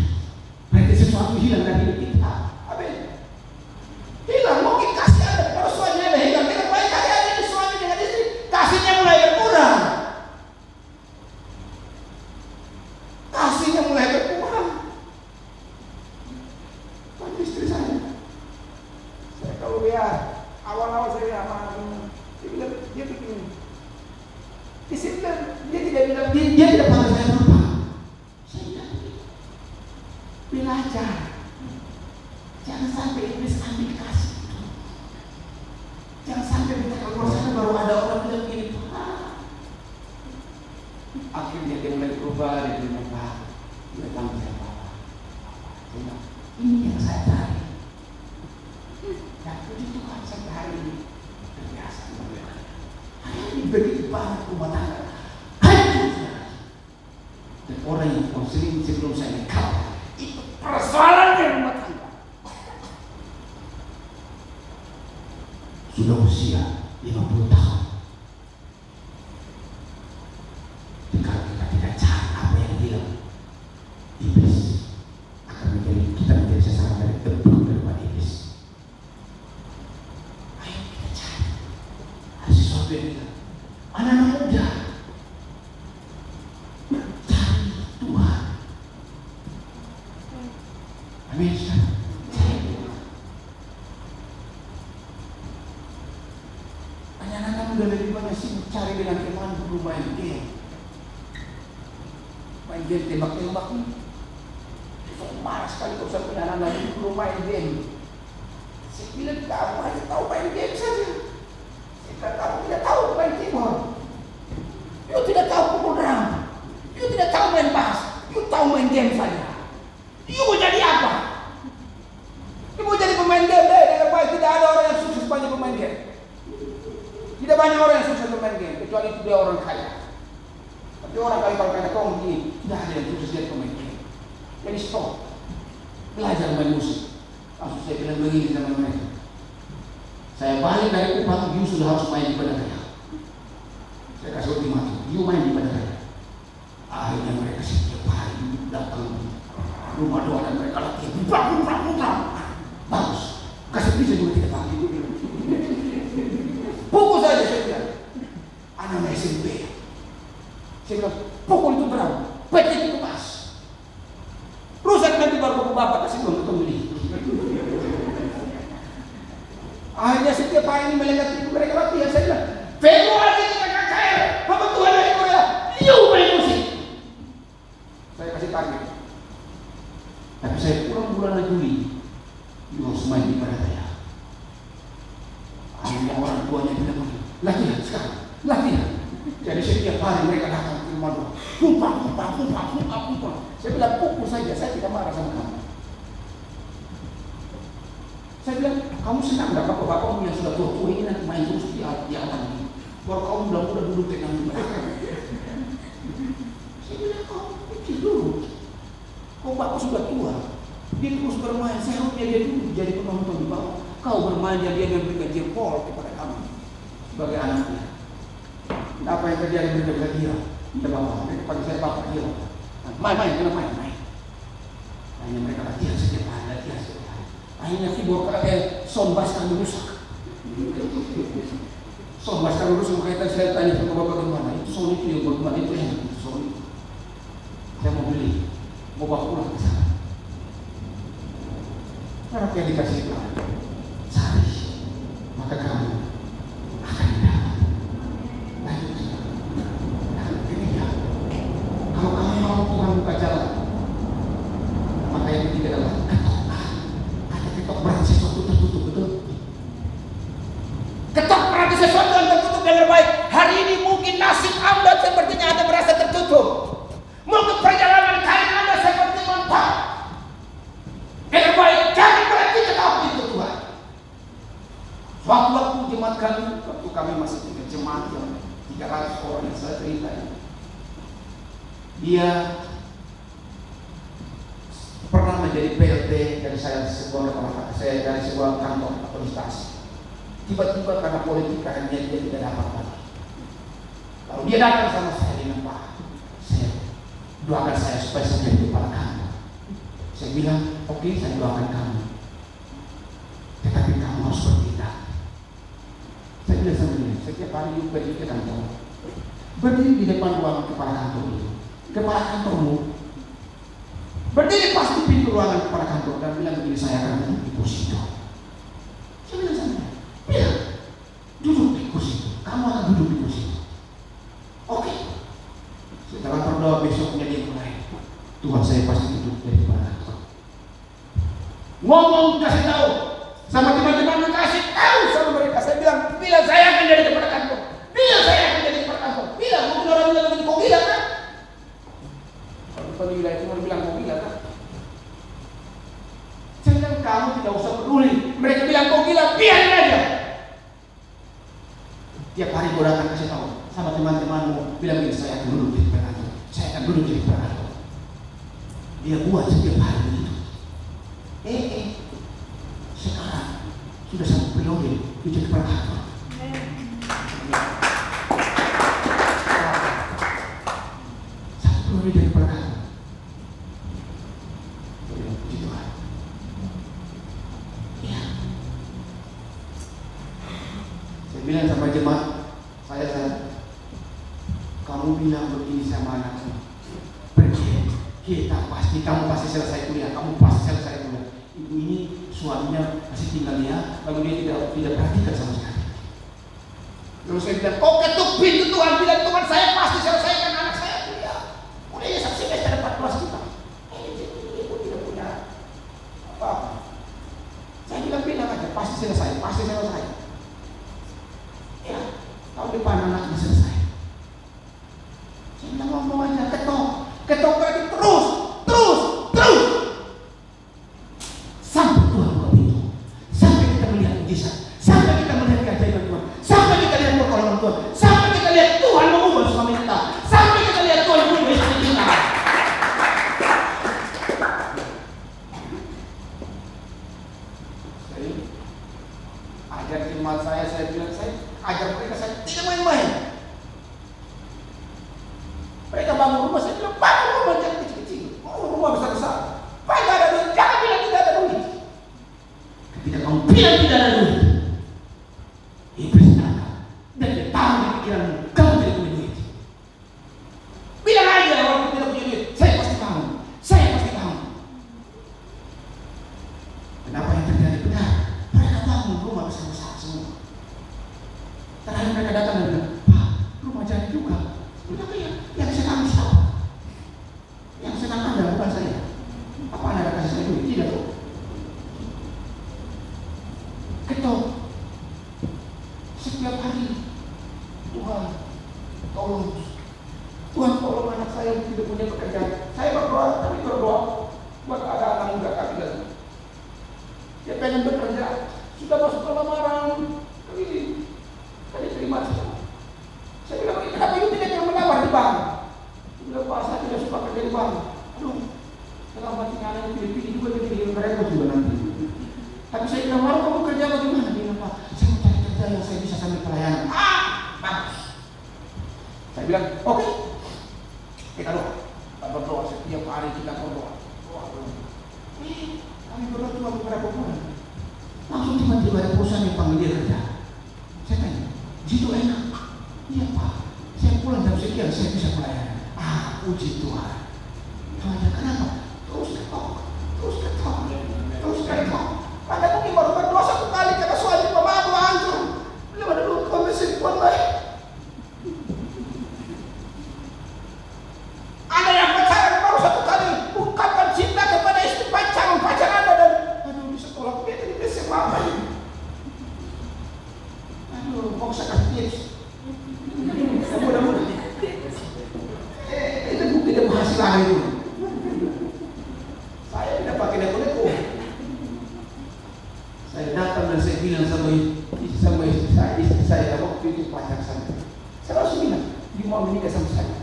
berarti sesuatu hilang dari hidup kita. Amin. Hilang, mungkin kasih Anda, kalau suami Anda hilang, dengan baik hari-hari ini suami dengan istri, kasihnya mulai berkurang. Kasihnya mulai berkurang. Bagi istri saya kalau lihat awal-awal saya dia bikin disiplin, dia tidak bilang dia tidak panggil saya berubah. Saya bilang belajar, jangan sampai iblis ambil kasih itu. Jangan sampai kita keluar sana baru ada orang bilang begini, akhirnya dia mulai berubah, dia bilang Pak, dia panggil saya Bapak. Ini yang saya cari. Dan puji Tuhan sampai hari ini terbiasa. Hari ini begitu banyak rumah tangga hancur. Dan orang yang konseling sebelum saya nikah, itu persoalannya rumah tangga. Sudah usia 50 tahun. Kalau kita tidak cari apa yang hilang, iblis akan menjadi kita menjadi sasaran dari terburuk daripada iblis. Ayo kita cari sesuatu yang hilang. Anak-anak muda, cari Tuhan. Amin. Anak-anak muda lebih banyak sibuk cari dengan teman, belum main game. main game tembak-tembak nih. Saya marah sekali kalau saya punya anak di rumah main game. Saya bilang kamu hanya tahu main game saja. Saya bilang kamu tidak tahu main keyboard. You tidak tahu pukul drum. You tidak tahu main bass. You tahu main game saja. You mau jadi apa? You mau jadi pemain game deh. Dengan baik tidak ada orang yang sukses banyak pemain game. Tidak banyak orang yang sukses pemain game kecuali itu dia orang kaya. Tapi orang kaya kalau kata kau begini, tidak ada yang sukses jadi pemain game. Jadi stop. Belajar main musik. Langsung saya bilang begini sama mereka. Saya balik dari Kupang, you sudah harus main di Bandar Raya. Saya kasih ultimatum, you main di Bandar Raya. Akhirnya mereka setiap hari datang rumah doa dan mereka latihan. Bagus. Kasih bisa juga tidak pakai. Pukul saja saya bilang. Anak SMP. Saya bilang, pukul itu berapa? Petik itu pas. Rusak nanti baru bapak kasih uang untuk beli. Akhirnya setiap hari ini melihat mereka latihan. Saya bilang, Februari kita KKR. Apa Tuhan dari Korea? You main musik. Saya kasih target. Tapi saya pulang bulan Juli. You harus main di Bandar Raya. Akhirnya orang tuanya bilang, latihan sekarang, latihan. Jadi setiap hari mereka datang ke rumah doa. Pumpang. Saya bilang pukul saja, saya tidak marah sama kamu. Saya bilang, kamu senang enggak bapak-bapakmu yang sudah tua-tua ini nanti main terus di atas ini. Baru kamu mudah-mudah duduk dengan mereka. Saya bilang, kau pikir dulu. Kau bapak sudah tua. Dia terus bermain, seharusnya dia dulu jadi penonton di bawah. Kau bermain dan dia memberikan jempol kepada kamu sebagai anaknya. Apa yang terjadi mereka bisa gila? Tidak bapak, mereka panggil saya bapak gila. Main. Hanya mereka latihan setiap hari. Akhirnya keyboard soundbass kami rusak. Soundbass kami rusak, makanya saya tanya sama bapak gimana. Itu sound itu yang berguna, itu yang itu sound itu. Saya mau beli, mau bawa pulang ke sana. Karena yang dikasih itu cari, maka kamu akan dapat. Lanjut. Nah, ini ya. Kalau kamu mau Tuhan buka jalan, maka yang ketiga adalah ketok. Ada ketok berarti sesuatu tertutup, betul? Ketok berarti sesuatu yang tertutup dengan baik. Hari ini mungkin nasib Anda sepertinya Anda merasa tertutup. Mungkin perjalanan karir Anda seperti mentok. Dengan baik, jangan berhenti ketok itu Tuhan. Waktu jemaat kami, waktu kami masih punya jemaat yang 300 orang yang saya cerita ini. Dia pernah menjadi PLT dari sebuah kantor atau instansi. Tiba-tiba karena politik akhirnya dia tidak dapat lagi. Lalu dia datang sama saya dengan Pak, saya doakan saya supaya saya jadi kepala kantor. Saya bilang, oke, saya doakan kamu. Tetapi kamu harus bertindak. Saya bilang sama dia, setiap hari pergi ke kantor, berdiri di depan ruangan kepala kantor itu. Kepala kantormu berdiri pas di pintu ruangan kepala kantor dan bilang begini, saya akan duduk di kursi itu. Saya bilang sama dia, bilang, duduk di kursi itu, kamu akan duduk di kursi itu. Oke. Setelah berdoa besoknya dia mulai, Tuhan saya pasti duduk dari kepala kantor. Ngomong kasih tahu sama teman-teman, kasih tahu sama mereka. Saya bilang, bila saya akan jadi kepala kantor, bila saya akan jadi kepala kantor, bila mungkin orang bilang begini, kok gila kan? Kalau gila itu orang bilang kok gila kan? Saya bilang, kamu tidak usah peduli. Mereka bilang kok gila, biarin aja. Tiap hari gue datang kasih tahu sama teman-temanmu, bilang begini, saya akan duduk di kepala kantor, saya akan duduk di kepala kantor. Dia buat setiap hari begitu. Sekarang sudah satu periode jadi kepala kantor. Satu periode jadi kepala kantor. Puji Tuhan. Ya. Saya bilang sama jemaat, saya kamu bilang begini sama anakmu, pergi, kamu pasti selesai kuliah, Ibu ini suaminya masih tinggal dia, lalu dia tidak perhatikan sama sekali. Lalu saya bilang, kok ketuk pintu Tuhan, bilang Tuhan saya pasti selesaikan anak saya kuliah. Kuliahnya 1 semester rumah-rumah. Saya bilang, Pak, rumah jangan kecil-kecil, rumah besar-besar. Pak, tidak ada duit, jangan bilang tidak ada duit. Ketika kamu bilang tidak ada duit, iblis datang dan dia tahu di pikiranmu kamu tidak punya duit. Bilang aja orang tidak punya duit, saya pasti tahu. Kenapa yang terjadi? Benar, mereka bangun rumah besar-besar semua. Terakhir mereka datang dan bilang, Pak, rumah jadi juga. Bilang, iya, yang senang siapa? Yang senang Anda, bukan saya. Apa Anda kasih saya duit? Tidak, tuh. Ketok. Setiap hari, Tuhan, tolong. Tuhan, tolong anak saya yang tidak punya pekerjaan. Saya berdoa, kami berdoa buat ada anak muda kami lagi. Dia pengen bekerja, sudah masuk ke lamaran, kali terima saja. Saya bilang, kenapa you tidak yang melamar di bank? Dia bilang, Pak, saya tidak suka kerja di bank. Aduh, sekarang mati anak pilih-pilih juga jadi mereka juga nanti. Tapi saya bilang, mau kamu kerja bagaimana? Dia bilang, Pak, saya mau cari kerja yang saya bisa sambil pelayanan. Bagus. Saya bilang, oke. Kita berdoa setiap hari kita berdoa. Kami berdoa cuma beberapa bulan. Langsung tiba-tiba ada perusahaan yang panggil dia kerja. Saya tanya, jitu enak? Iya Pak, saya pulang jam sekian, saya bisa pelayanan. Puji Tuhan. Tanya kenapa? Terus ketok. Anda mungkin baru berdoa satu kali karena suami pemabuk hancur. Belum ada dulu kondisi kuat baik. Ada yang pacaran baru satu kali, ungkapkan cinta kepada istri pacar Anda dan aduh di sekolah dia tadi SMA ini. Aduh, mau saya kasih tips. Mudah-mudahan. Itu bukti dia berhasil itu. Saya tidak pakai neko-neko. Saya datang dan saya bilang sama istri saya waktu itu pacar saya. Saya langsung bilang, dia mau menikah sama saya.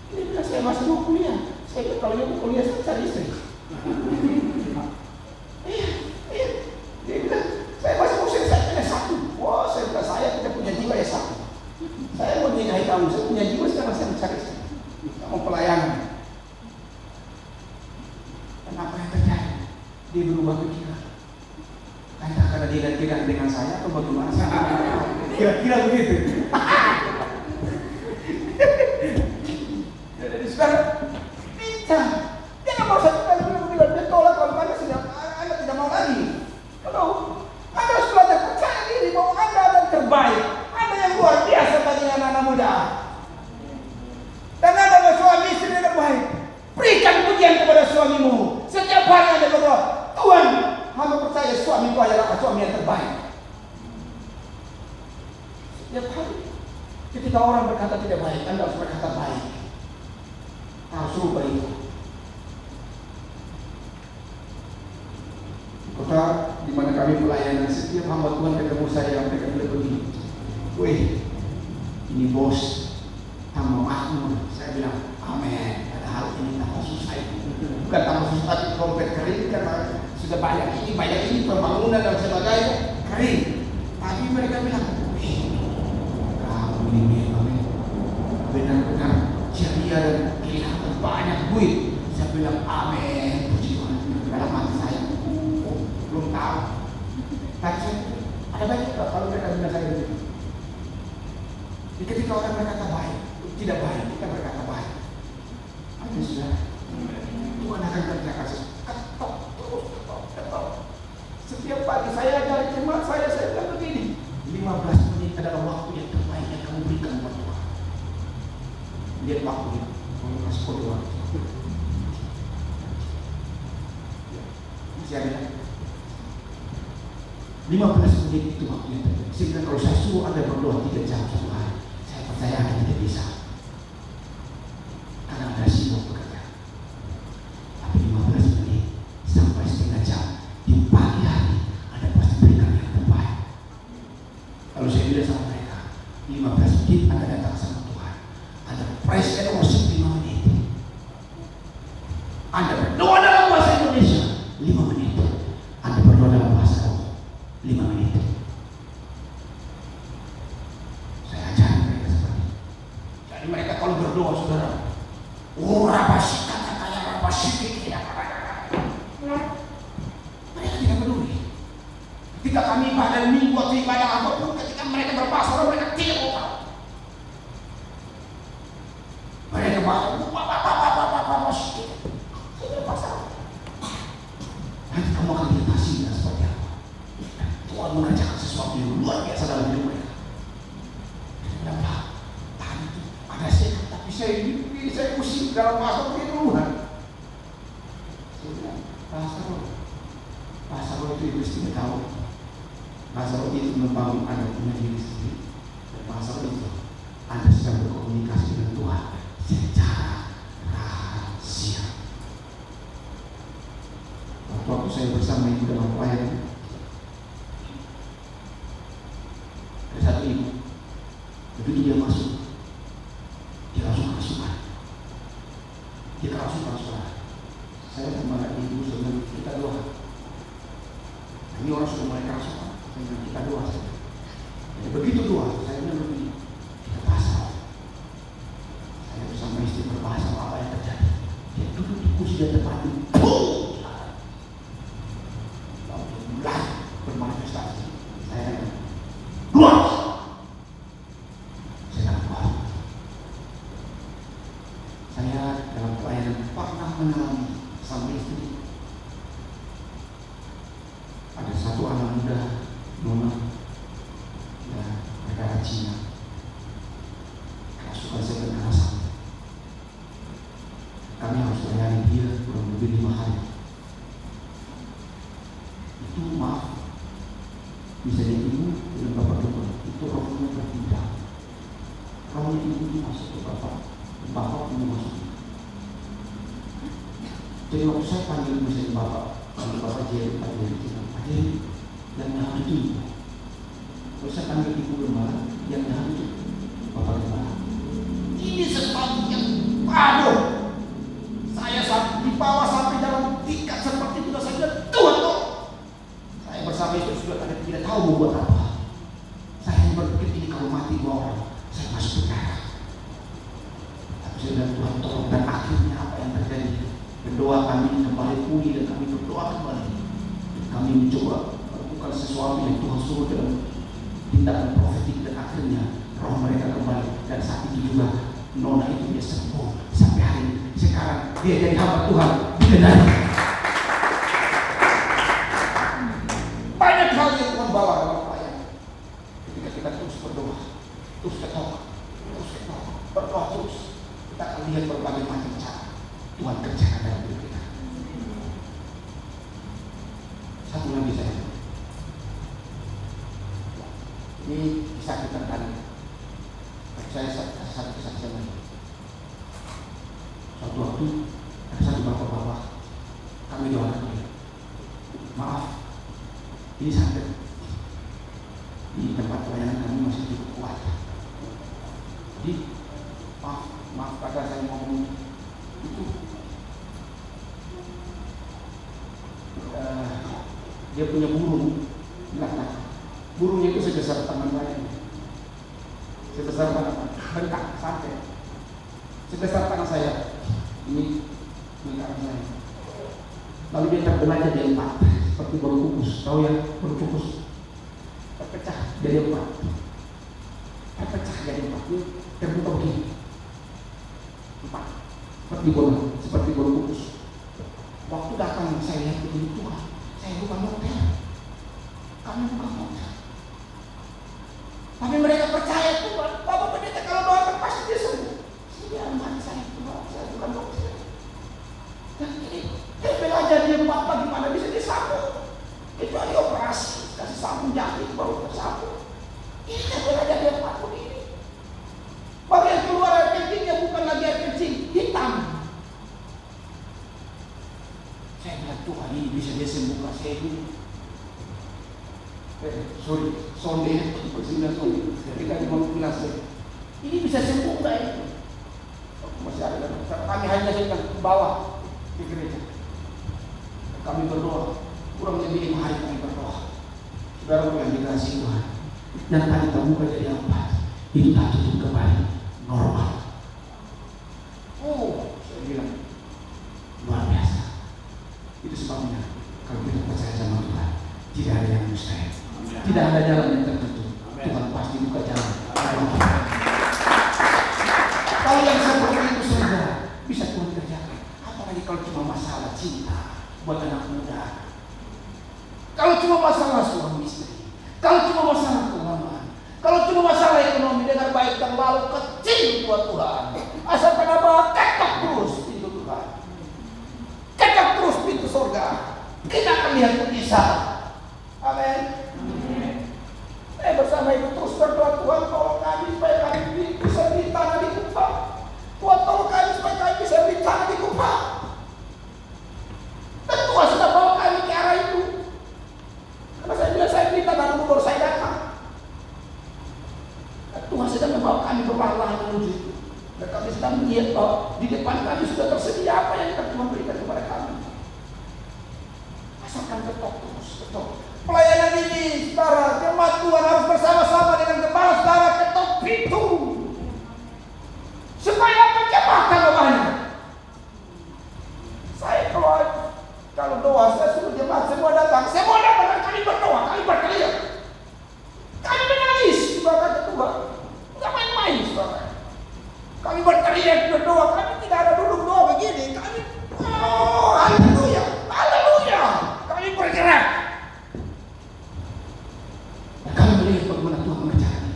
Dia bilang, saya masih mau kuliah. Saya bilang, kalau dia mau kuliah, saya cari istri. Iya. Dia bilang, saya masih mau selesai satu. Wah, saya bilang, saya tidak punya jiwa ya satu. Saya mau nikahi kamu, saya punya jiwa, sekarang saya mencari istri. Saya mau pelayanan. Kenapa yang terjadi? Dia berubah pikiran. Entah karena dia tidak dengan saya atau bagaimana. Kira-kira begitu. Jadi sekarang bincang. Jangan mau satu kali bilang dia tolak kalau Anda tidak mau lagi. Kalau Anda harus belajar percaya diri bahwa Anda adalah terbaik. Anda yang luar biasa bagi anak-anak muda. Dan Anda adalah suami istri yang terbaik. Berikan pujian kepada suamimu. Setiap hari Anda berdoa, Tuhan, hamba percaya suamiku adalah suami yang terbaik. Setiap hari. Ketika orang berkata tidak baik, Anda harus berkata baik. Harus rubah itu. Kota di mana kami pelayanan, setiap hamba Tuhan ketemu saya, mereka bilang begini, wih, ini bos, tambah makmur. Saya bilang, amin. Padahal ini tambah susah itu. Bukan tambah susah, trompet kering karena sudah banyak ini pembangunan dan sebagainya kering. Tapi mereka bilang, kamu ini memang benar-benar ceria dan kelihatan banyak duit. Saya bilang, amin, puji Tuhan. Dalam hati saya, belum tahu. Tapi ada banyak kalau mereka bilang saya begitu. Ketika orang berkata baik, tidak baik, kita berkata baik. Amin, sudah. Tuhan akan kerjakan ketok. Setiap pagi saya ajari jemaat saya bilang begini, 15 menit adalah waktu yang terbaik yang kamu berikan buat Tuhan. Lihat waktu itu, kamu kasih kode waktu. Masih ada lagi. 15 menit itu waktu yang terbaik. Sehingga kalau saya suruh Anda berdoa 3 jam satu hari, saya percaya Anda tidak bisa. Karena Anda sibuk bekerja. Tapi 15 menit sampai setengah jam di pagi hari Anda pasti berikan yang terbaik. Kalau saya bilang sama mereka, 15 menit Anda datang sama Tuhan, Anda praise and worship 5 menit, Anda berdoa dalam bahasa Indonesia 5 menit, Anda berdoa dalam bahasa Roh 5 menit. Saya ajar mereka seperti itu. berdoa saudara. Rabasik kata-kata rabasik ya. Mereka tidak peduli. Ketika kami ibadah minggu atau ibadah apapun, ketika mereka berbahasa mereka tidak mau tahu. Mereka bapak sedikit. Saya berpasang. Nanti kamu akan lihat hasilnya seperti apa. Tuhan mengerjakan sesuatu yang luar biasa dalam hidup mereka. Kenapa? Tahan itu. Ada saya, tapi saya pusing dalam bahasa Tuhan. Saya bilang, bahasa roh itu Iblis tidak tahu. Bahasa roh itu membangun Anda punya diri sendiri. Dan bahasa roh itu Anda sedang berkomunikasi dengan Tuhan secara rahasia. Waktu saya bersama ibu dalam pelayanan, ada satu ibu, begitu dia masuk, dia langsung kerasukan. Dia kerasukan saudara. Saya sama ibu sedang kita doa. Ini orang sudah mulai kerasukan. Kita doa saja. Jadi begitu doa, saya bilang begini, kita bahasa. Saya bersama istri berbahasa apa yang terjadi. Dia duduk di kursi di depan itu, lalu dia mulai bermanifestasi. Saya doa. Saya doa. Saya dalam pelayanan pernah mengalami sama istri. Ada satu anak muda, Nona, ya, negara Cina. Kerasukan saya kekerasan. Kami harus melayani dia kurang lebih 5 hari. Itu maaf, bisa jadi ibu dengan bapak dokter, itu rohnya berpindah. Rohnya ibu itu masuk ke bapak ini masuk. Jadi waktu saya panggil misalnya bapak Jerry, yang jahat itu. Terus saya panggil ibu gembala, yang jahat itu bapak gembala. Ini sesuatu yang aduh. Saya dibawa sampai dalam tingkat seperti itu. Saya bilang, Tuhan kok. Saya bersama itu sudah tidak tahu mau buat apa. Saya berpikir ini kalau mati 2 orang, saya masuk penjara. Tapi saya bilang, Tuhan tolong. Dan akhirnya apa yang terjadi? Berdoa kami kembali pulih dan kami berdoa kembali. Kami mencoba melakukan sesuatu yang Tuhan suruh dalam tindakan profetik, dan akhirnya roh mereka kembali. Dan saat itu juga Nona itu dia sembuh sampai hari ini. Sekarang dia jadi hamba Tuhan bidadari. Banyak hal yang Tuhan bawa dalam pelayanan. Ketika kita terus berdoa, terus berdoa terus, kita akan lihat berbagai macam cara Tuhan kerjakan dalam hidup kita. Satu lagi saya, ini kisah kita tadi. Saya satu kesaksian lagi. Suatu waktu ada satu bapak-bapak, kami doakan dia. Maaf, ini sangat di tempat pelayanan kami masih cukup kuat. Jadi maaf kata saya ngomong itu. Dia punya burung, burungnya itu sebesar tangan saya, sebesar bengkak sampai sebesar tangan saya. Ini tangan saya. Lalu dia terbelah jadi 4, seperti baru kukus. Tahu ya, baru kukus terpecah jadi 4, terpecah jadi 4. Dia terbuka begini 4, seperti baru kukus. Waktu datang saya lihat begini, Tuhan, saya bukan dokter, kami bukan dokter, tapi mereka percaya Tuhan. Bapak pendeta kalau doakan pasti dia sembuh. Saya mati, saya bukan dokter. Dan ini dia belajar dia bagaimana bisa disambung. Kecuali operasi, kasih sambung jahit baru tersambung. Ini dia belajar dia pun ini. Bagian keluar air kencingnya bukan lagi air kencing hitam. Saya bilang, Tuhan, ini bisa dia sembuhkan saya ini. Sonde ketika 15 ini bisa sembuh nggak itu? Masih ada. Kami hanya sedang ke bawah di gereja. Kami berdoa, kurang lebih 5 hari kami berdoa. Saudara yang dikasihi Tuhan, yang tadi terbuka jadi 4, itu tak tutup kembali normal. sebabnya kalau kita percaya sama Tuhan, tidak ada yang mustahil, tidak ada jalan yang tertutup. Tuhan pasti buka jalan. Kalau yang seperti itu saja bisa Tuhan kerjakan, apalagi kalau cuma masalah cinta buat anak muda, kalau cuma masalah suami istri, kalau cuma masalah keuangan, kalau cuma masalah ekonomi, dengan baik dan lalu kecil buat Tuhan. Asalkan apa, ketok terus pintu Tuhan, ketok terus pintu surga. Kita akan lihat mujizat. Amin. Bersama ibu terus berdoa, Tuhan tolong kami supaya kami bisa beli tanah di Kupang. Tuhan tolong kami supaya kami bisa beli tanah di Kupang. Dan Tuhan sudah bawa kami ke arah itu. Karena saya bilang saya beli tanah dulu baru saya datang. Dan Tuhan sedang membawa kami perlahan-lahan menuju itu. Dan kami sedang melihat bahwa di depan kami sudah tersedia apa yang Tuhan berikan kepada kami. Asalkan ketok terus, ketok. Pelayanan ini, saudara, jemaat Tuhan harus bersama-sama dengan gembala saudara ketok pintu. Supaya jemaat tambah banyak. Saya kalau doa, saya suruh jemaat semua datang dan kami berdoa, kami berteriak. Kami menangis di belakang ketua. Tidak main-main, saudara. Kami berteriak berdoa, kami tidak ada duduk doa begini. Kami, haleluya, haleluya. Kami bergerak. Kami melihat bagaimana Tuhan mengerjakan.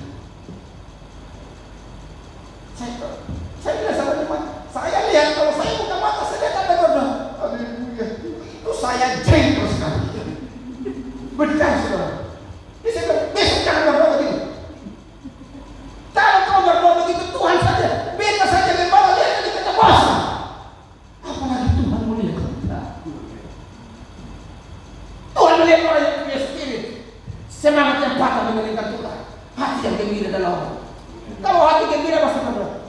Saya bilang sama teman, saya lihat kalau saya buka mata, saya lihat ada berdoa. Haleluya. Itu saya jengkel sekali. Benar, saudara. Dia saya bilang, besok jangan berdoa begitu. Kalau kau berdoa begitu, Tuhan saja. Beta saja gembala, lihat nanti kita puasa. Apalagi Tuhan melihat kita. Tuhan melihat orang yang punya spirit. Semangat yang patah mengenalkan Tuhan. Hati yang gembira dalam orang. Kalau hati gembira pasti berdoa.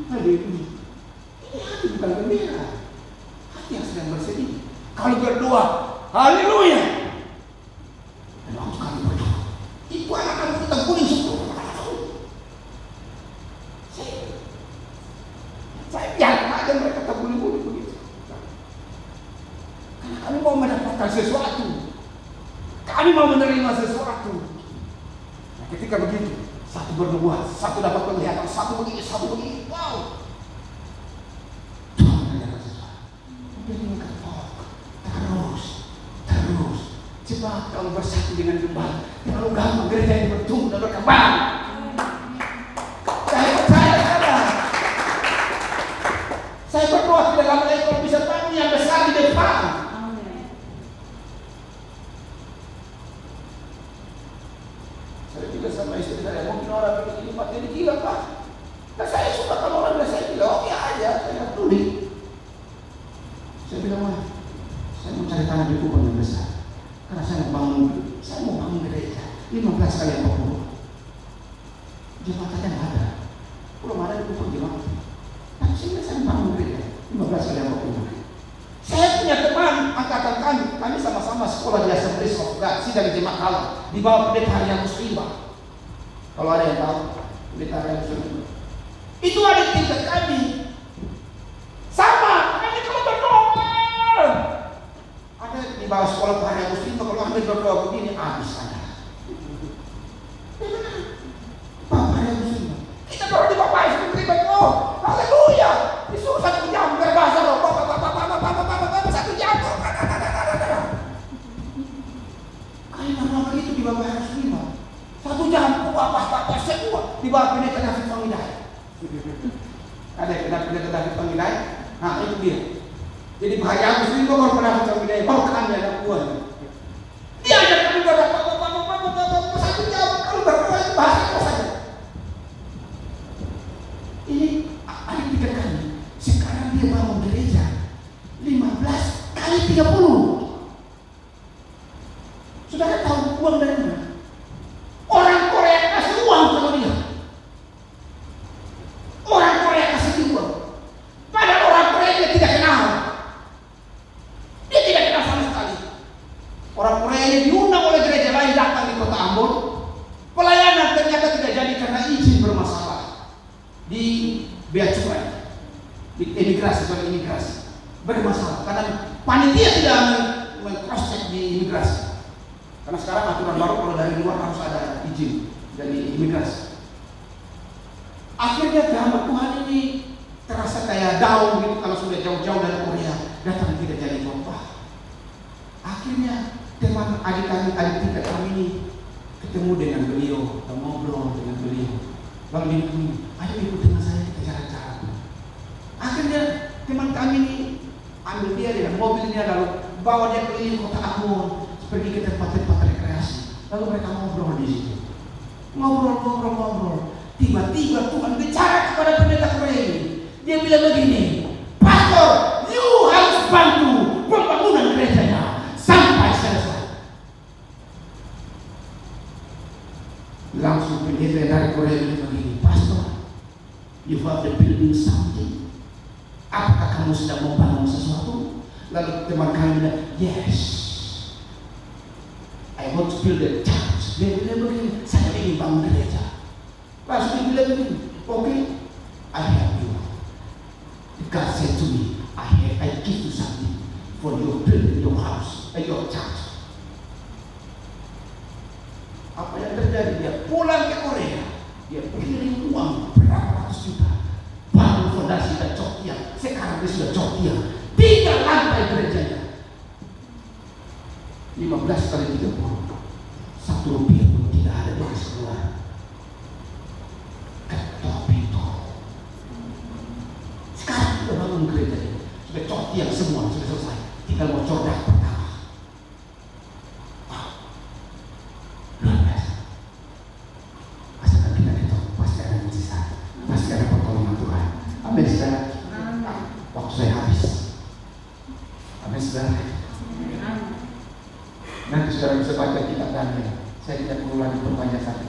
Haleluya. Ini hati bukan gembira. Hati yang sedang bersedih. Kalau berdoa, haleluya. Dan waktu kami berdoa, itu anak-anak kita guling semua. Saya biarkan aja mereka terguling-guling begitu. Karena kami mau mendapatkan sesuatu. Kami mau menerima sesuatu. Nah, ketika begitu, satu berdoa, satu dapat penglihatan, satu begini, wow. Tuhan mengerjakan sesuatu. Berikan ketok, terus. Cepat kalau bersatu dengan gembala, terlalu gampang gereja ini bertumbuh dan berkembang. Saya percaya saudara. Saya berdoa tidak lama lagi kalau bisa bangun yang besar di depan. Saya bilang sama istri saya, mungkin orang begini mati gila Pak. Nah saya suka kalau orang bilang, saya bilang oke aja, saya nggak peduli. Saya bilang, wah, saya mau cari tanah di Kupang yang besar. Karena saya mau bangun gereja 15 kali 40. Jemaatnya nggak ada. Belum ada di Kupang jemaat. Tapi saya bangun gereja 15 kali 40. Saya punya teman angkatan kami sama-sama sekolah di Assemblies of God, dari jemaat Allah, di bawah pendeta Harian Muslimah. Kalau ada yang tahu, pendeta Harian Muslimah. Itu ada tingkat kami. Sama, kami kalau berdoa. Ada di bawah sekolah Harian Muslimah, kalau kami berdoa begini, habis ada. Bapak Harian Muslimah. Kita berdoa di Bapak Harian Muslimah, oh, haleluya. Disuruh 1 jam berbahasa roh, bapak, 1 jam. Kalian apa itu di Bapak Harian Muslimah? 1 jam, bapak semua di bawah pendeta David Pangidai. Ada pendeta David Pangidai. Nah itu dia. Jadi Harian Muslimah baru pendeta David Pangidai, baru kami ada buah. Dia ajak kami berdoa, bapak 1 jam kalau berdoa itu bahasa apa saja. Ini ada 3 kali. Sekarang dia bangun gereja 15 kali 30. Saudara tahu uang dari mana? Orang Korea kasih uang sama dia. Orang Korea kasih uang. Padahal orang Korea dia tidak kenal. Dia tidak kenal sama sekali. Orang Korea ini diundang oleh gereja lain datang di kota Ambon. Pelayanan ternyata tidak jadi karena izin bermasalah di bea cukai, di imigrasi. bermasalah karena panitia tidak cross check di imigrasi. Karena sekarang aturan baru kalau dari luar harus ada izin dari imigrasi. Akhirnya hamba Tuhan ini terasa kayak down gitu karena sudah jauh-jauh dari Korea, datang tidak jadi apa. Akhirnya teman adik tingkat kami ini ketemu dengan beliau, ngobrol dengan beliau. Lalu dia bilang, ayo ikut dengan saya kita jalan-jalan. Akhirnya teman kami ini ambil dia dengan mobilnya lalu bawa dia keliling kota Ambon, pergi ke tempat-tempat rekreasi. Lalu mereka ngobrol di situ. Ngobrol. Tiba-tiba Tuhan bicara kepada pendeta Korea ini. Dia bilang begini, Pastor, you harus bantu pembangunan gerejanya sampai selesai. Langsung pendeta dari Korea bilang begini, Pastor, you have to building something. Apakah kamu sedang membangun sesuatu? Lalu teman kami bilang, yes, I want to build a church. Dia bilang begini, saya ingin bangun gereja. Langsung dia bilang begini, okay, I help you. God said to me, I give you something for your building your house, your church. Apa yang terjadi? Dia pulang ke Korea, dia kirim uang berapa ratus juta, bangun fondasi dan cok tiang. Sekarang dia sudah cok tiang 3 lantai gerejanya. 15 kali 30, 1 rupiah pun tidak ada dari keluar. Ketok pintu. Sekarang kita bangun gereja ini, sudah cok tiang semua, sudah selesai. Tinggal mau cordak pertama. Luar biasa. Asalkan kita ketok, pasti ada mujizat, pasti ada pertolongan Tuhan. Amin saudara. Waktu saya habis. Amin saudara. Nanti saudara bisa baca kitab Daniel. Saya tidak perlu lagi bertanya satu.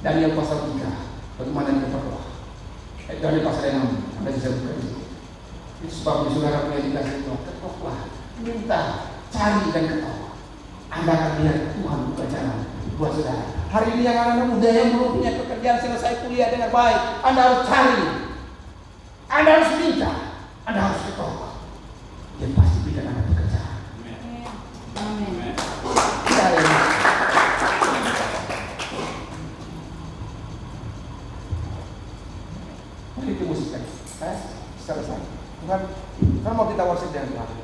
Daniel pasal 3. Bagaimana dia berdoa? Daniel pasal 6. Anda bisa buka di situ. Itu sebabnya saudara punya dikasih doa. Ketoklah, minta, cari dan ketok. Anda akan lihat Tuhan buka jalan buat saudara. Hari ini yang anak muda yang belum punya pekerjaan selesai kuliah dengan baik, Anda harus cari, Anda harus minta, Anda harus ketok. Dia pasti berikan Anda pekerjaan. Amin. Mari itu musik lagi. Selesai. Tuhan mau kita worship dengan Tuhan.